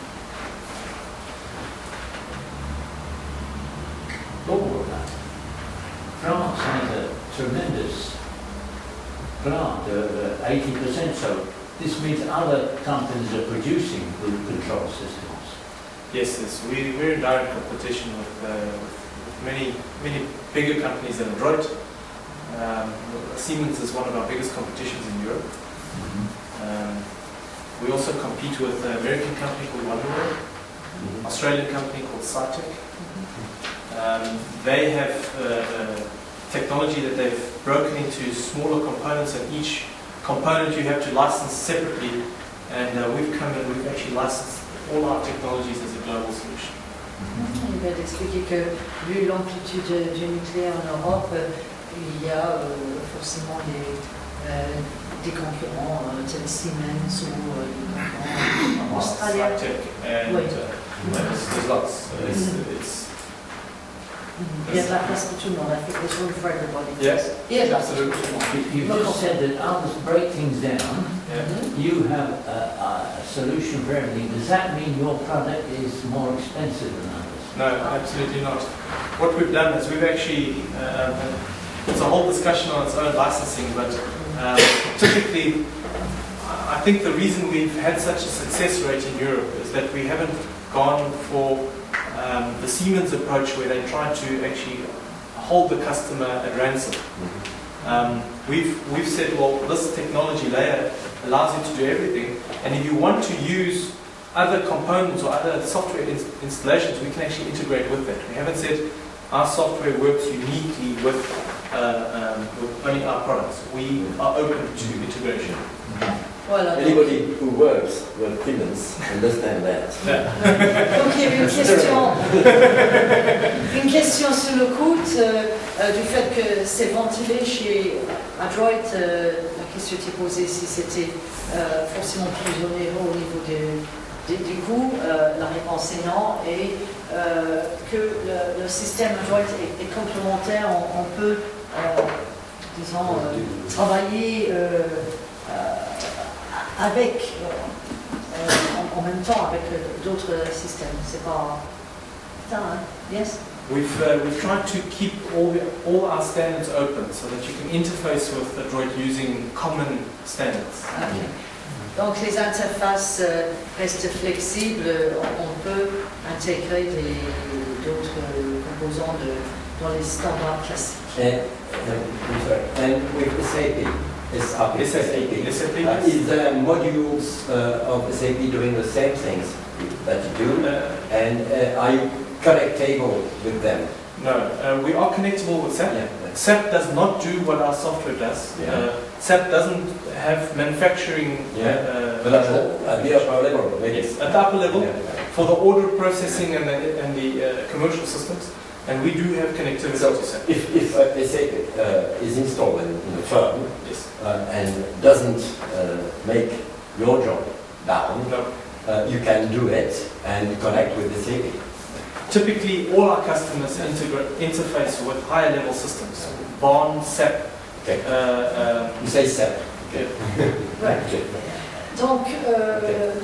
All of that. France has a tremendous plant, 80%, so this means other companies are producing good control systems.
Yes, we're in direct competition with many bigger companies than Android. Siemens is one of our biggest competitions in Europe. We also compete with an American company called Wonderware, Australian company called Cytec. They have technology that they've broken into smaller components, and each component you have to license separately. And we've come and we've actually licensed all our technologies as a global solution.
Il vient d'expliquer que, vu l'amplitude du nucléaire en Europe, il y a forcément des concurrents tels Siemens ou des concurrents australiens.
Cytec and
Oui.
there's lots.
Il y a de la place pour tout le monde. I think there's room for everybody.
Yes,
Yeah.
absolutely.
You've just said that others break things down.
Yeah.
You have a solution for everything. Does that mean your product is more expensive than others?
No, absolutely not. What we've done is we've actually, it's a whole discussion on its own licensing, but typically, I think the reason we've had such a success rate in Europe is that we haven't gone for the Siemens approach, where they try to actually hold the customer at ransom. We've said, well, this technology layer allows you to do everything, and if you want to use other components or other software installations, we can actually integrate with that. We haven't said our software works uniquely with only our products. We are open to integration.
Voilà.
Anybody who works with Siemens understand that.
Donc il y avait une question sur le coût du fait que c'est ventilé chez Android. La question était posée si c'était forcément plus onéreux au niveau Du coup, la réponse est non, et que le système Android est complémentaire. On peut, disons, travailler avec, en même temps avec d'autres systèmes. C'est pas... Yes?
We've tried to keep all our standards open so that you can interface with Android using common standards.
Okay. Donc les interfaces restent flexibles, on peut intégrer d'autres composants dans les standards classiques.
And with SAP, SAP, is the modules of SAP doing the same things that you do? And are you connectable with them?
No, we are connectable with SAP.
Yeah.
SAP does not do what our software does.
Yeah.
SAP doesn't have manufacturing.
But at the upper level, maybe.
Yes, at the upper level,
Yeah.
for the order processing and the commercial systems, and we do have connectivity
So
to SAP.
if SAP is installed in a firm
Yes.
and doesn't make your job down,
No.
you can do it and connect with SAP.
Typically, all our customers interface with higher level systems, BON, SAP.
Okay. You say SAP. Okay.
Ouais.
Okay.
Donc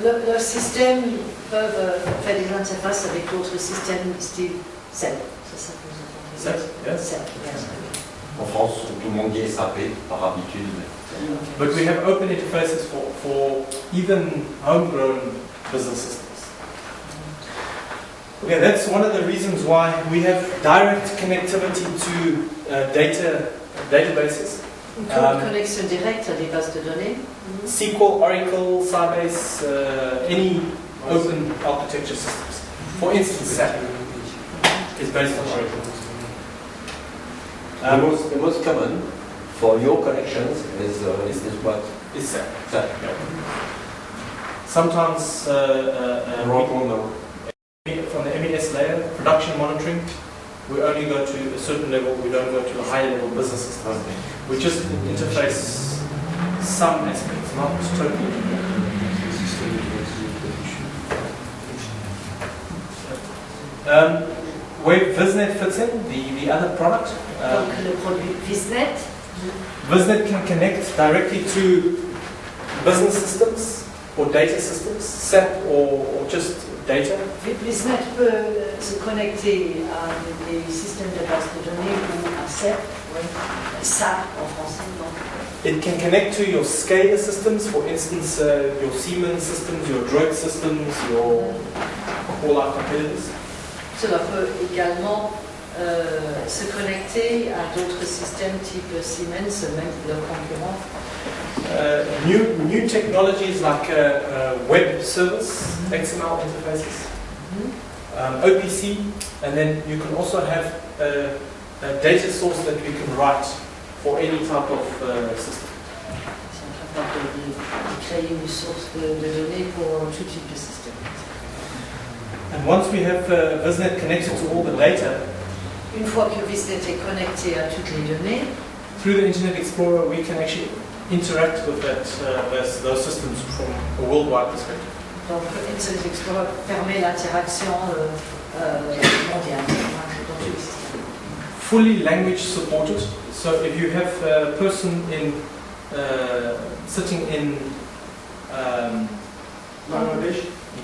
le système peut faire des interfaces avec d'autres systèmes style SEP. C'est ça que vous entendez?
SAP, yes.
SEP, yes.
En France, tout le monde dit SAP par habitude.
But we have open interfaces for even homegrown business systems. Okay, that's one of the reasons why we have direct connectivity to databases.
Connexion directe à des bases de données.
SQL, Oracle, Sybase, any open architecture systems. For instance, SAP is based on Oracle.
The most common for your connections is this what?
Is SAP.
SAP.
Sometimes
Oracle, no.
from the MES layer, production monitoring, we only go to a certain level, we don't go to a higher level business systems.
Okay.
We just interface some aspects, not totally. Where VisNet fits in, the other product,
Donc le produit VisNet.
VisNet can connect directly to business systems or data systems, SAP or just data.
VisNet peut se connecter à des systèmes de base de données ou à SEP, oui. SAP en français, non.
It can connect to your SCADA systems, for instance, your Siemens systems, your Droid systems, your all our competitors.
Cela peut également se connecter à d'autres systèmes type Siemens, même leurs concurrents.
New technologies like web service, XML interfaces, OPC, and then you can also have a data source that we can write for any type of system.
C'est capable de créer une source de données pour tout type de système.
And once we have VisNet connected to all the data,
Une fois que VisNet est connecté à toutes les données,
through the Internet Explorer we can actually interact with those systems from a worldwide perspective.
donc Internet Explorer permet l'interaction mondiale dans tous les systèmes.
Fully language supported. So if you have a person in sitting in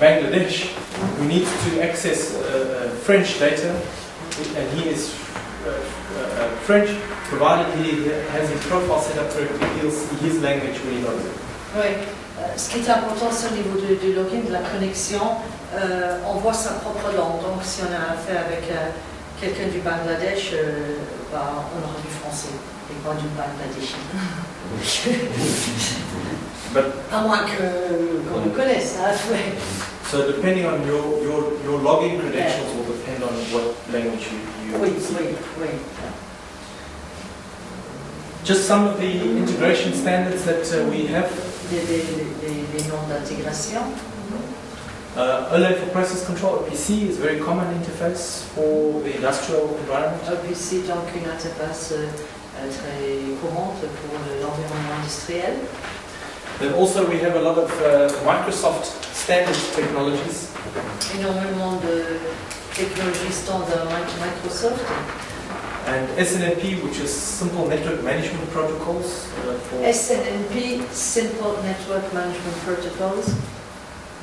Bangladesh who needs to access French data, and he is French, provided he has his profile set up correctly, he'll see his language when he logs in.
Oui. Ce qui est important, c'est au niveau du login, de la connexion, on voit sa propre langue. Donc si on a affaire avec quelqu'un du Bangladesh, on aura du français et pas du Bangladesh. À moins qu'on le connaisse, hein, ouais.
So depending on your login credentials will depend on what language you
Oui,
use.
oui, oui.
Just some of the integration standards that we have.
Les noms d'intégration.
OLE for process control, OPC, is a very common interface for the industrial environment.
OPC, donc une interface très courante pour l'environnement industriel.
Then also we have a lot of Microsoft standard technologies.
Énormément de technologies standard Microsoft.
And SNMP, which is Simple Network Management Protocols. For
SNMP, Simple Network Management Protocols.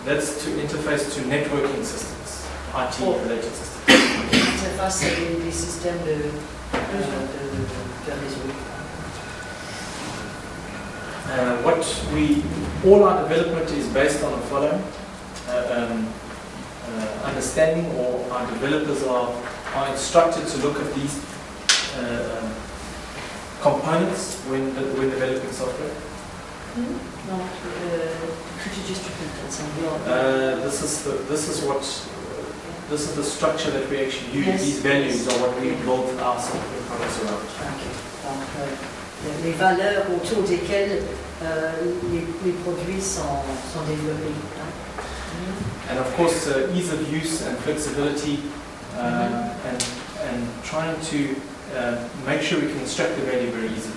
That's to interface to networking systems, IT-related systems.
Interface à des systèmes de réseau.
All our development is based on the following understanding, or our developers are instructed to look at these components when developing software.
Donc, could you just repeat that some
This is the structure that we actually use.
Yes.
These values are what we build our software products around.
Okay. Donc, les valeurs autour desquelles les produits sont développés.
And of course, ease of use and flexibility, and trying to make sure we can extract the value very easily.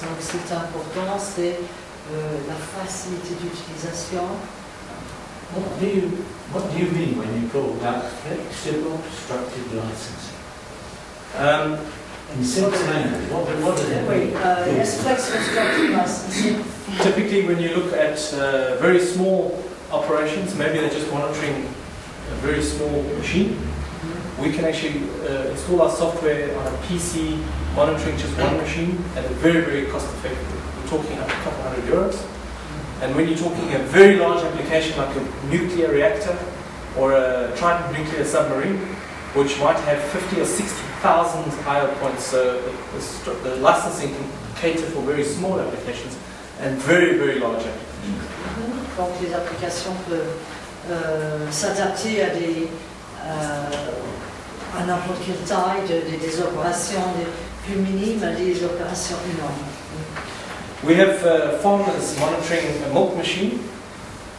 Donc, c'est important, c'est la facilité d'utilisation.
What do you mean when you call that flexible structured licensing? In simple language, what does it mean?
Yes, flexible structured licensing.
Typically, when you look at very small operations, maybe they're just monitoring a very small machine, we can actually install our software on a PC monitoring just one machine at a very, very cost effective. We're talking a couple €100. And when you're talking a very large application like a nuclear reactor or a Trident nuclear submarine, which might have 50 or 60,000 IO points, so the licensing can cater for very small applications and very, very large applications.
Donc les applications peuvent s'adapter à n'importe quelle taille, des opérations plus minimes à des opérations énormes.
We have farmers monitoring a milk machine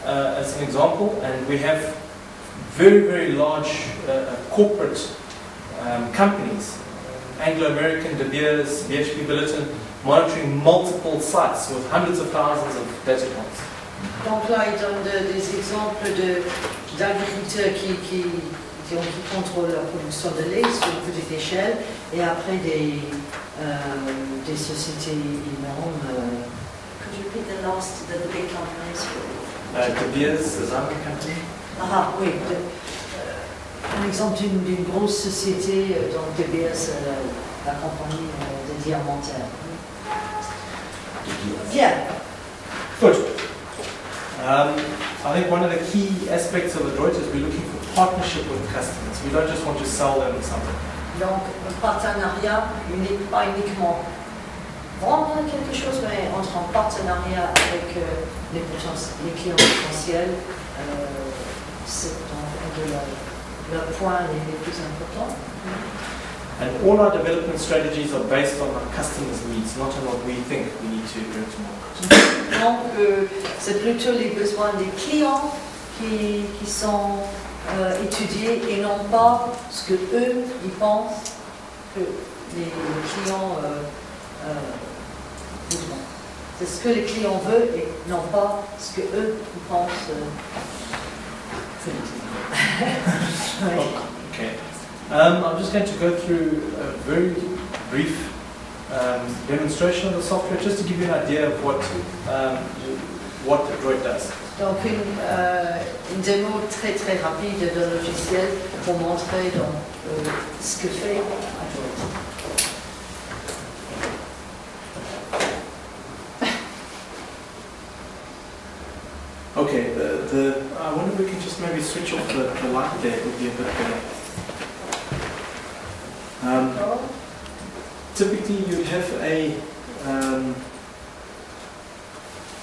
as an example, and we have very, very large corporate companies, Anglo-American, De Beers, BHP Billiton, monitoring multiple sites with hundreds of thousands of data points.
Donc là, ils donnent des exemples d'agriculteurs qui contrôlent la production de lait sur une petite échelle, et après des sociétés énormes. Could you repeat the last, the big companies?
De Beers, the Zambia company.
Ah oui, un exemple d'une grosse société, donc De Beers, la compagnie de diamantaires. Bien.
Good. I think one of the key aspects of Adroit is we're looking for partnership with customers. We don't just want to sell them something.
Donc, un partenariat, pas uniquement vendre quelque chose, mais entre en partenariat avec les clients potentiels, c'est donc un de leurs points les plus importants.
And all our development strategies are based on our customers' needs, not on what we think we need to bring to market.
Donc, c'est plutôt les besoins des clients qui sont étudiés, et non pas ce que eux ils pensent que les clients besoin. C'est ce que les clients veulent et non pas ce que eux ils pensent.
Okay. I'm just going to go through a very brief demonstration of the software, just to give you an idea of what Adroit does.
Donc une démo très très rapide de logiciel pour montrer donc, ce que fait Adroit.
Okay, I wonder if we can just maybe switch off the light there, it would be a bit better. Typically you have a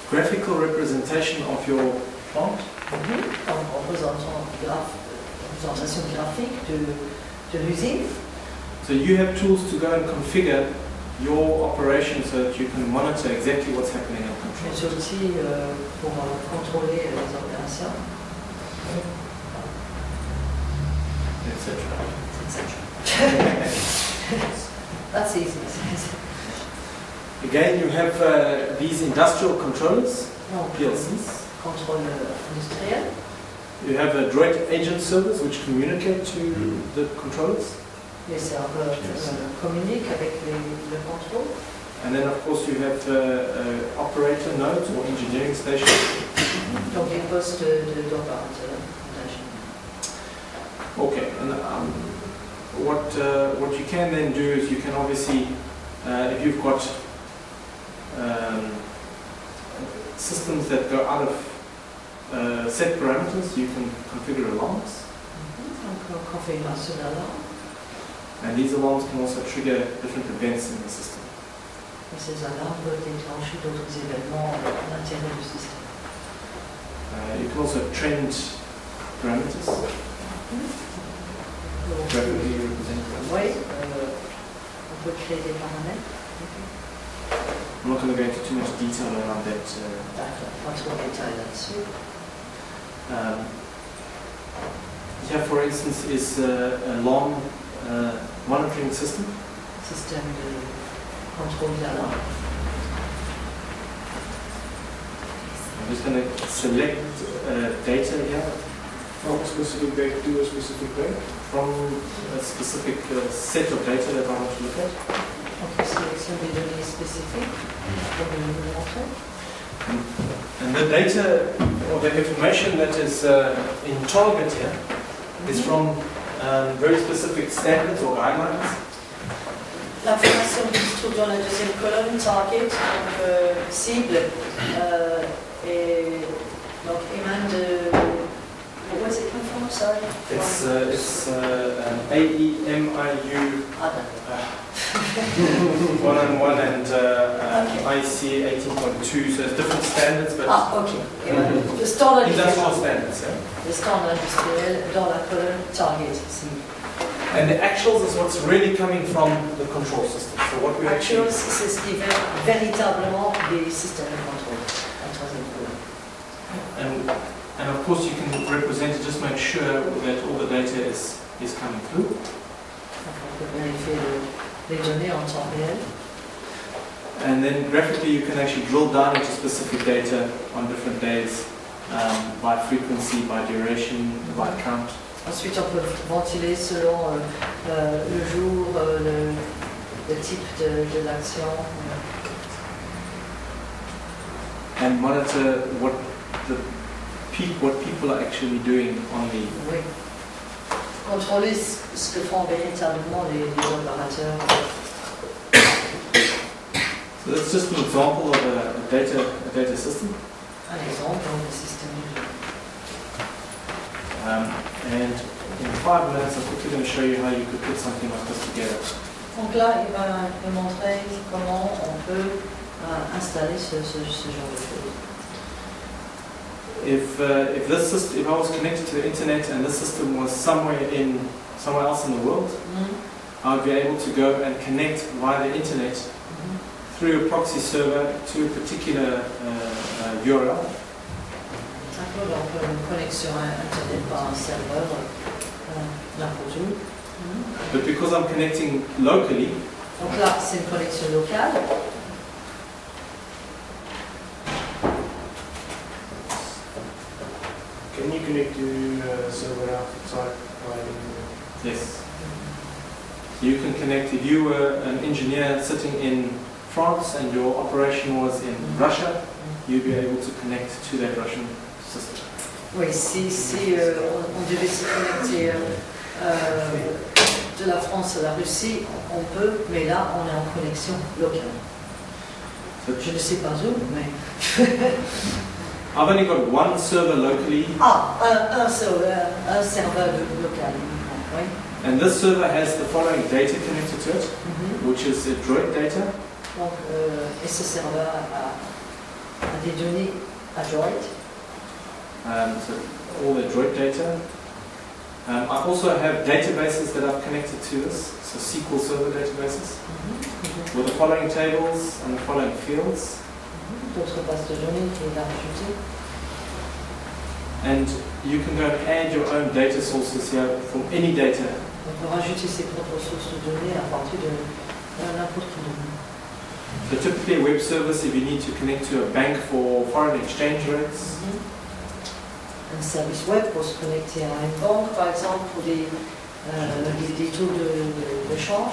graphical representation of your plant.
En représentation graphique de l'usine.
So you have tools to go and configure your operation so that you can monitor exactly what's happening and control.
Les outils pour contrôler les opérations.
Etc.
That's easy.
Again, you have these industrial controllers,
Donc,
PLCs.
contrôle industriel.
You have Droid agent servers which communicate to the controllers.
Les serveurs communiquent avec le contrôle.
And then, of course, you have operator nodes or engineering stations.
Donc les postes d'opérateurs.
Okay, and what you can then do is you can obviously, if you've got systems that go out of set parameters, you can configure alarms.
Donc configuration d'alarme.
And these alarms can also trigger different events in the system.
Et ces alarmes peuvent déclencher d'autres événements à l'intérieur du système.
You can also trend parameters. Graphically represented.
Oui, on peut créer des paramètres.
I'm not going to go into too much detail around that.
Pas trop de détails là-dessus.
Here, for instance, is a alarm monitoring system.
Système de contrôle d'alarme.
I'm just going to select data here
From a specific date to a specific date.
from a specific set of data that I want to look at.
On sélectionne des données spécifiques pour nous montrer.
And the data or the information that is in target here is from very specific standards or guidelines.
L'information qui se trouve dans la deuxième colonne, target, donc cible, et donc émane de. What was it come from? Sorry.
It's AEMIU
Ah,
111 and IC 18.2, so it's different standards, but
ok. Le standard
industrial standards. Yeah?
Le standard industriel dans la colonne target, cible.
And the actuals is what's really coming from the control system. So what we
Actuals,
actually
c'est ce qui vient véritablement des systèmes de contrôle. La troisième colonne.
and of course you can represent it, just make sure that all the data is coming through.
Donc on peut vérifier les données en temps réel.
And then graphically you can actually drill down into specific data on different days by frequency, by duration, by count.
Ensuite, on peut ventiler selon le jour, le type de l'action.
And monitor what people are actually doing on the.
Oui. Contrôler ce que font véritablement les opérateurs.
So that's just an example of a data system.
Un exemple dans le système.
And in 5 minutes, I'm quickly going to show you how you could put something like this together.
Donc là, il va me montrer comment on peut installer ce genre de choses.
If I was connected to the internet and this system was somewhere else in the world, I would be able to go and connect via the internet through a proxy server to a particular URL.
Donc une connexion Internet par un serveur n'importe où.
But because I'm connecting locally,
Donc là, c'est une connexion locale.
Can you connect to a server outside?
yes, you can connect. If you were an engineer sitting in France and your operation was in Russia, you'd be able to connect to that Russian system.
Oui, si on devait se connecter de la France à la Russie, on peut, mais là, on est en connexion locale. Je ne sais pas où, mais...
I've only got one server locally.
un serveur local. Oui.
And this server has the following data connected to it, which is the Droid data.
Donc, et ce serveur a des données à Droid.
So all the Droid data. I also have databases that I've connected to this, so SQL Server databases, with the following tables and the following fields.
D'autres bases de données qui est à rajouter.
And you can go and add your own data sources here from any data.
On peut rajouter ses propres sources de données à partir de n'importe quelle donnée.
So typically a web service, if you need to connect to a bank for foreign exchange rates,
Un service web pour se connecter à une banque, par exemple, pour des taux de change.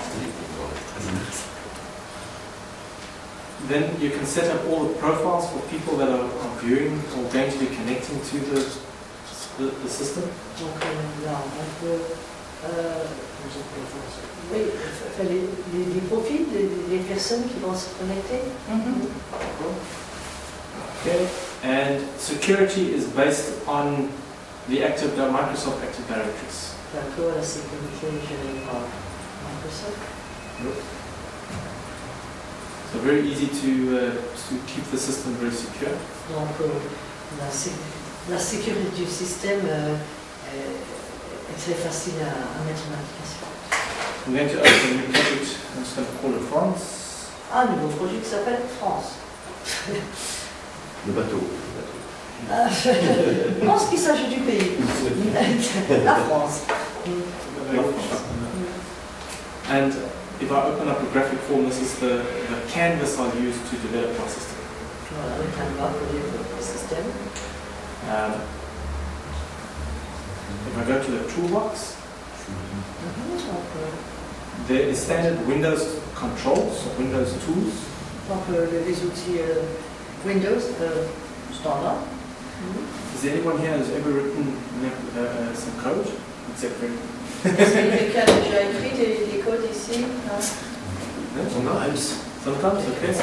then you can set up all the profiles for people that are viewing or going to be connecting to the system.
Donc là, on peut oui, les profils des personnes qui vont se connecter.
Okay. And security is based on the Microsoft Active Directories.
D'accord, la sécurité est gérée par Microsoft.
So very easy to keep the system very secure.
Donc la sécurité du système est très facile à mettre en application.
I'm going to open a new project. I'm just going to call it France.
Un nouveau projet qui s'appelle France.
Le bateau.
Je pense qu'il s'agit du pays. La France.
And if I open up a graphic form, this is the canvas I'll use to develop my system.
Voilà, le canevas pour développer le système.
If I go to the toolbox,
Donc,
there is standard Windows controls, so Windows tools.
les outils Windows standard.
Is there anyone here who's ever written some code? Except for
Est-ce que quelqu'un a déjà écrit des codes ici?
Sometimes.
Sometimes, okay.
It's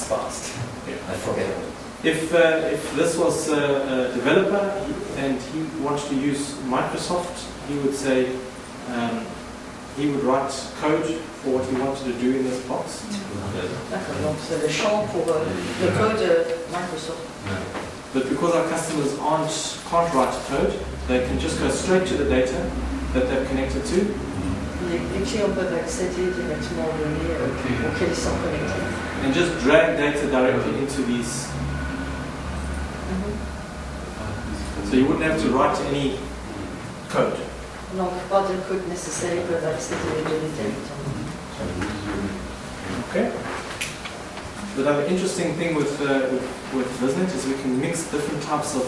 fast.
Yeah.
I forget.
If this was a developer and he wants to use Microsoft, he would say he would write code for what he wanted to do in this box.
D'accord, donc c'est le champ pour le code Microsoft.
But because our customers can't write code, they can just go straight to the data that they've connected to.
Les clients peuvent accéder directement aux données auxquelles ils sont connectés.
And just drag data directly into these. So you wouldn't have to write any code.
Donc pas de code nécessaire, ils peuvent accéder aux données directement.
Okay. But another interesting thing with Visnet is we can mix different types of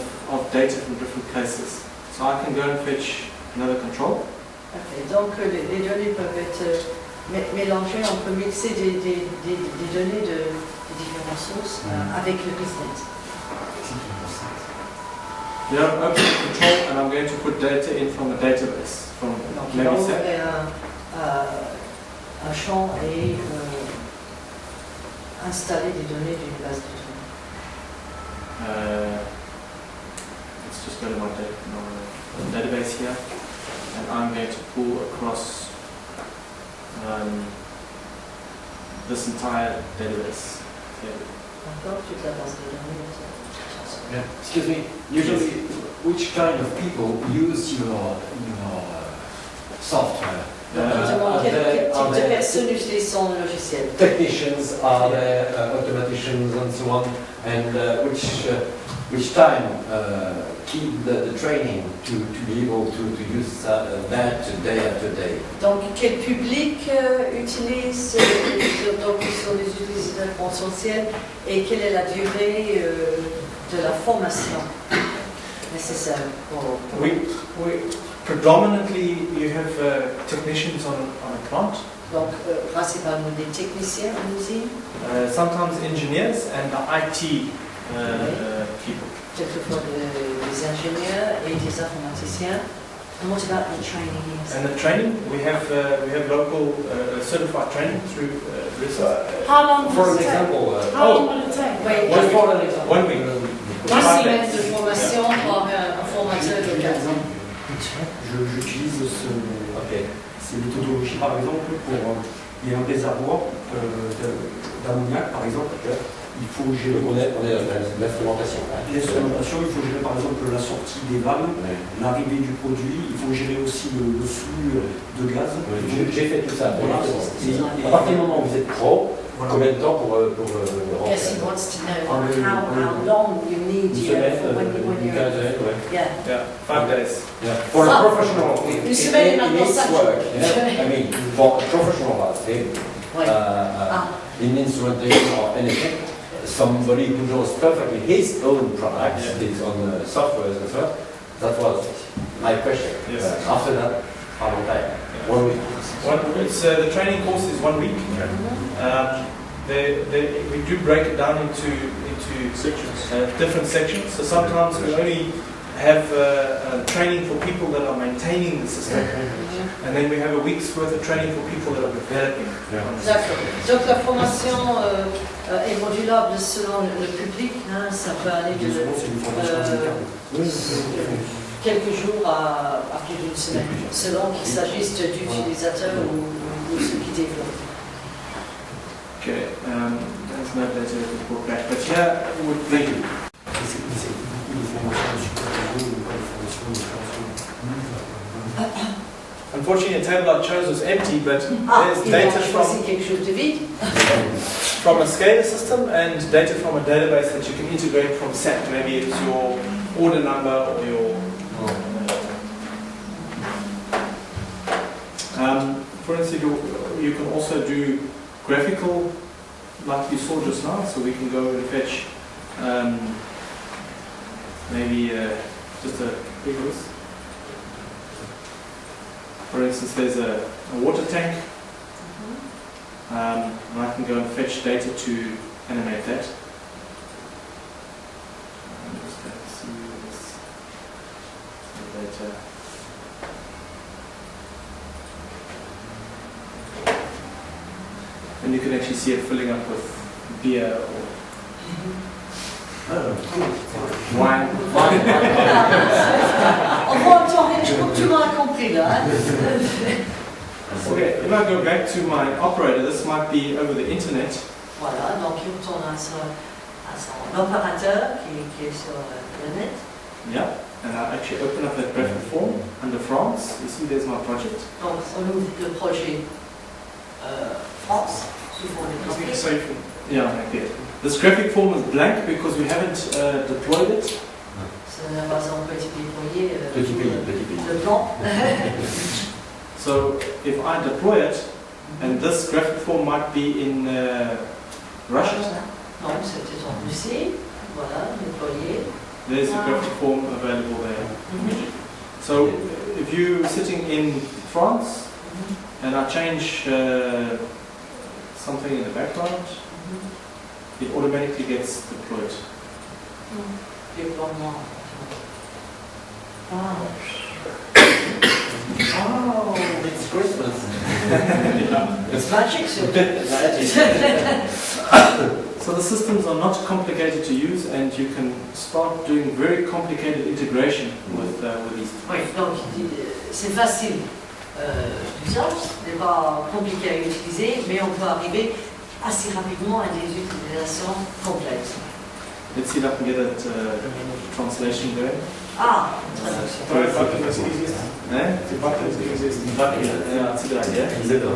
data from different places. So I can go and fetch another control.
Okay. Donc les données peuvent être mélangées, on peut mixer des données de différentes sources avec le business.
Here I'm opening the control and I'm going to put data in from a database. From
Donc il va ouvrir un champ et installer des données d'une base de données.
Let's just go to my database here, and I'm going to pull across this entire database.
D'accord, toute la base de données.
Yeah. Excuse me. Usually, which kind of people use your software?
Quel type de personnes utilisent son logiciel?
Technicians, are there automaticians, and so on, and which time keep the training to be able to use that day after day?
Donc, quel public utilise, donc ils sont des utilisateurs potentiels, et quelle est la durée de la formation nécessaire pour...
Predominantly, you have technicians on a plant.
Donc, principalement des techniciens en usine.
Sometimes engineers and the IT people.
Quelquefois des ingénieurs et des informaticiens. And what about the training?
And the training, we have local certified training through reussis.
How long
For
does
an
it take?
example,
How long will it take?
Wait,
just for an example.
1 week.
1
5
semaine
days.
de formation par un formateur local.
J'utilise
Okay.
ces méthodologies, par exemple, pour il y a un réservoir d'ammoniac, par exemple. Il faut gérer
On est l'instrumentation.
l'instrumentation, il faut gérer par exemple la sortie des vannes, l'arrivée du produit, il faut gérer aussi le flux de gaz.
J'ai fait tout ça.
Voilà.
À partir du moment où vous êtes pro,
Voilà.
combien de temps pour le
Yes, he
rentrer?
wants to know how long you need
Une
here
semaine,
for when
une
you're...
quinzaine, ouais.
Yeah.
Yeah, 5 days.
Yeah. For a
Ah,
professional,
une semaine
it
maintenant,
needs
ça.
work. Yeah? I mean, for a professional thing,
Ouais.
in instrumentation or anything, somebody who knows perfectly his own products, his own software and so on. That was my question.
Yes.
After that, how long time? 1 week.
The training course is 1 week. We do break it down into sections, different sections. So sometimes we only have training for people that are maintaining the system, and then we have a week's worth of training for people that are developing.
D'accord. Donc la formation est modulable selon le public, hein, ça peut aller de quelques jours à plus d'une semaine, selon qu'il s'agisse d'utilisateurs ou ceux qui développent.
Okay, there's no data to report back, but here would be. Unfortunately, the table I chose was empty, but there's data from a SCADA system and data from a database that you can integrate from SAP. Maybe it's your order number or your. For instance, you can also do graphical, like you saw just now. So we can go and fetch maybe just a big list. For instance, there's a water tank, and I can go and fetch data to animate that. I'm just going to see this data. And you can actually see it filling up with beer or wine. Okay, if I go back to my operator, this might be over the internet.
Voilà, donc il retourne à son opérateur qui est sur le net.
Yeah, and I actually open up that graphic form under France. You see, there's my project.
Donc on ouvre le projet France.
Yeah, like that. This graphic form is blank because we haven't deployed it. So if I deploy it, and this graphic form might be in Russian. There's a graphic form available there. So if you're sitting in France and I change something in the background, it automatically gets deployed.
Oh, it's Christmas.
It's magic.
So the systems are not complicated to use, and you can start doing very complicated integration with these.
Oui, donc c'est facile d'usage, ce n'est pas compliqué à utiliser, mais on peut arriver assez rapidement à des utilisations complexes.
Let's see if I can get that translation going.
Ah, traduction.
Button is easiest. The button is the easiest.
Yeah, that's a good idea.
Exactly.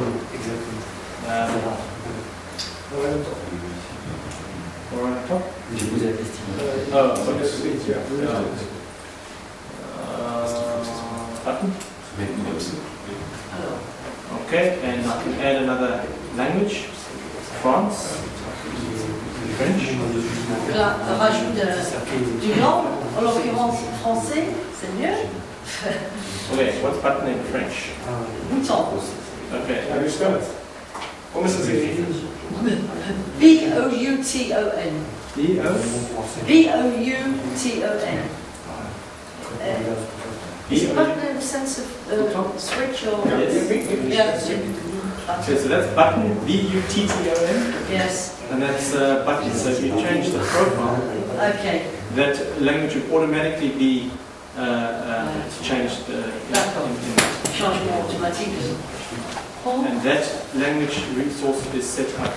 Or on top?
J'ai posé la question.
Oh, so this is easier.
Button.
Alors,
Okay, and I can add another language. France. French.
là, rajoute du langue, en l'occurrence français, c'est mieux.
Okay, what's button in French?
Bouton.
Okay.
How do you spell it? What is it?
B-O-U-T-O-N. B-O-U-T-O-N. Is it button in the sense of switch or?
Yes. Okay, so that's button, B-U-T-T-O-N.
Yes.
And that's button. So if you change the profile,
Okay.
that language would automatically be changed.
Changement automatique.
And that language resource is set up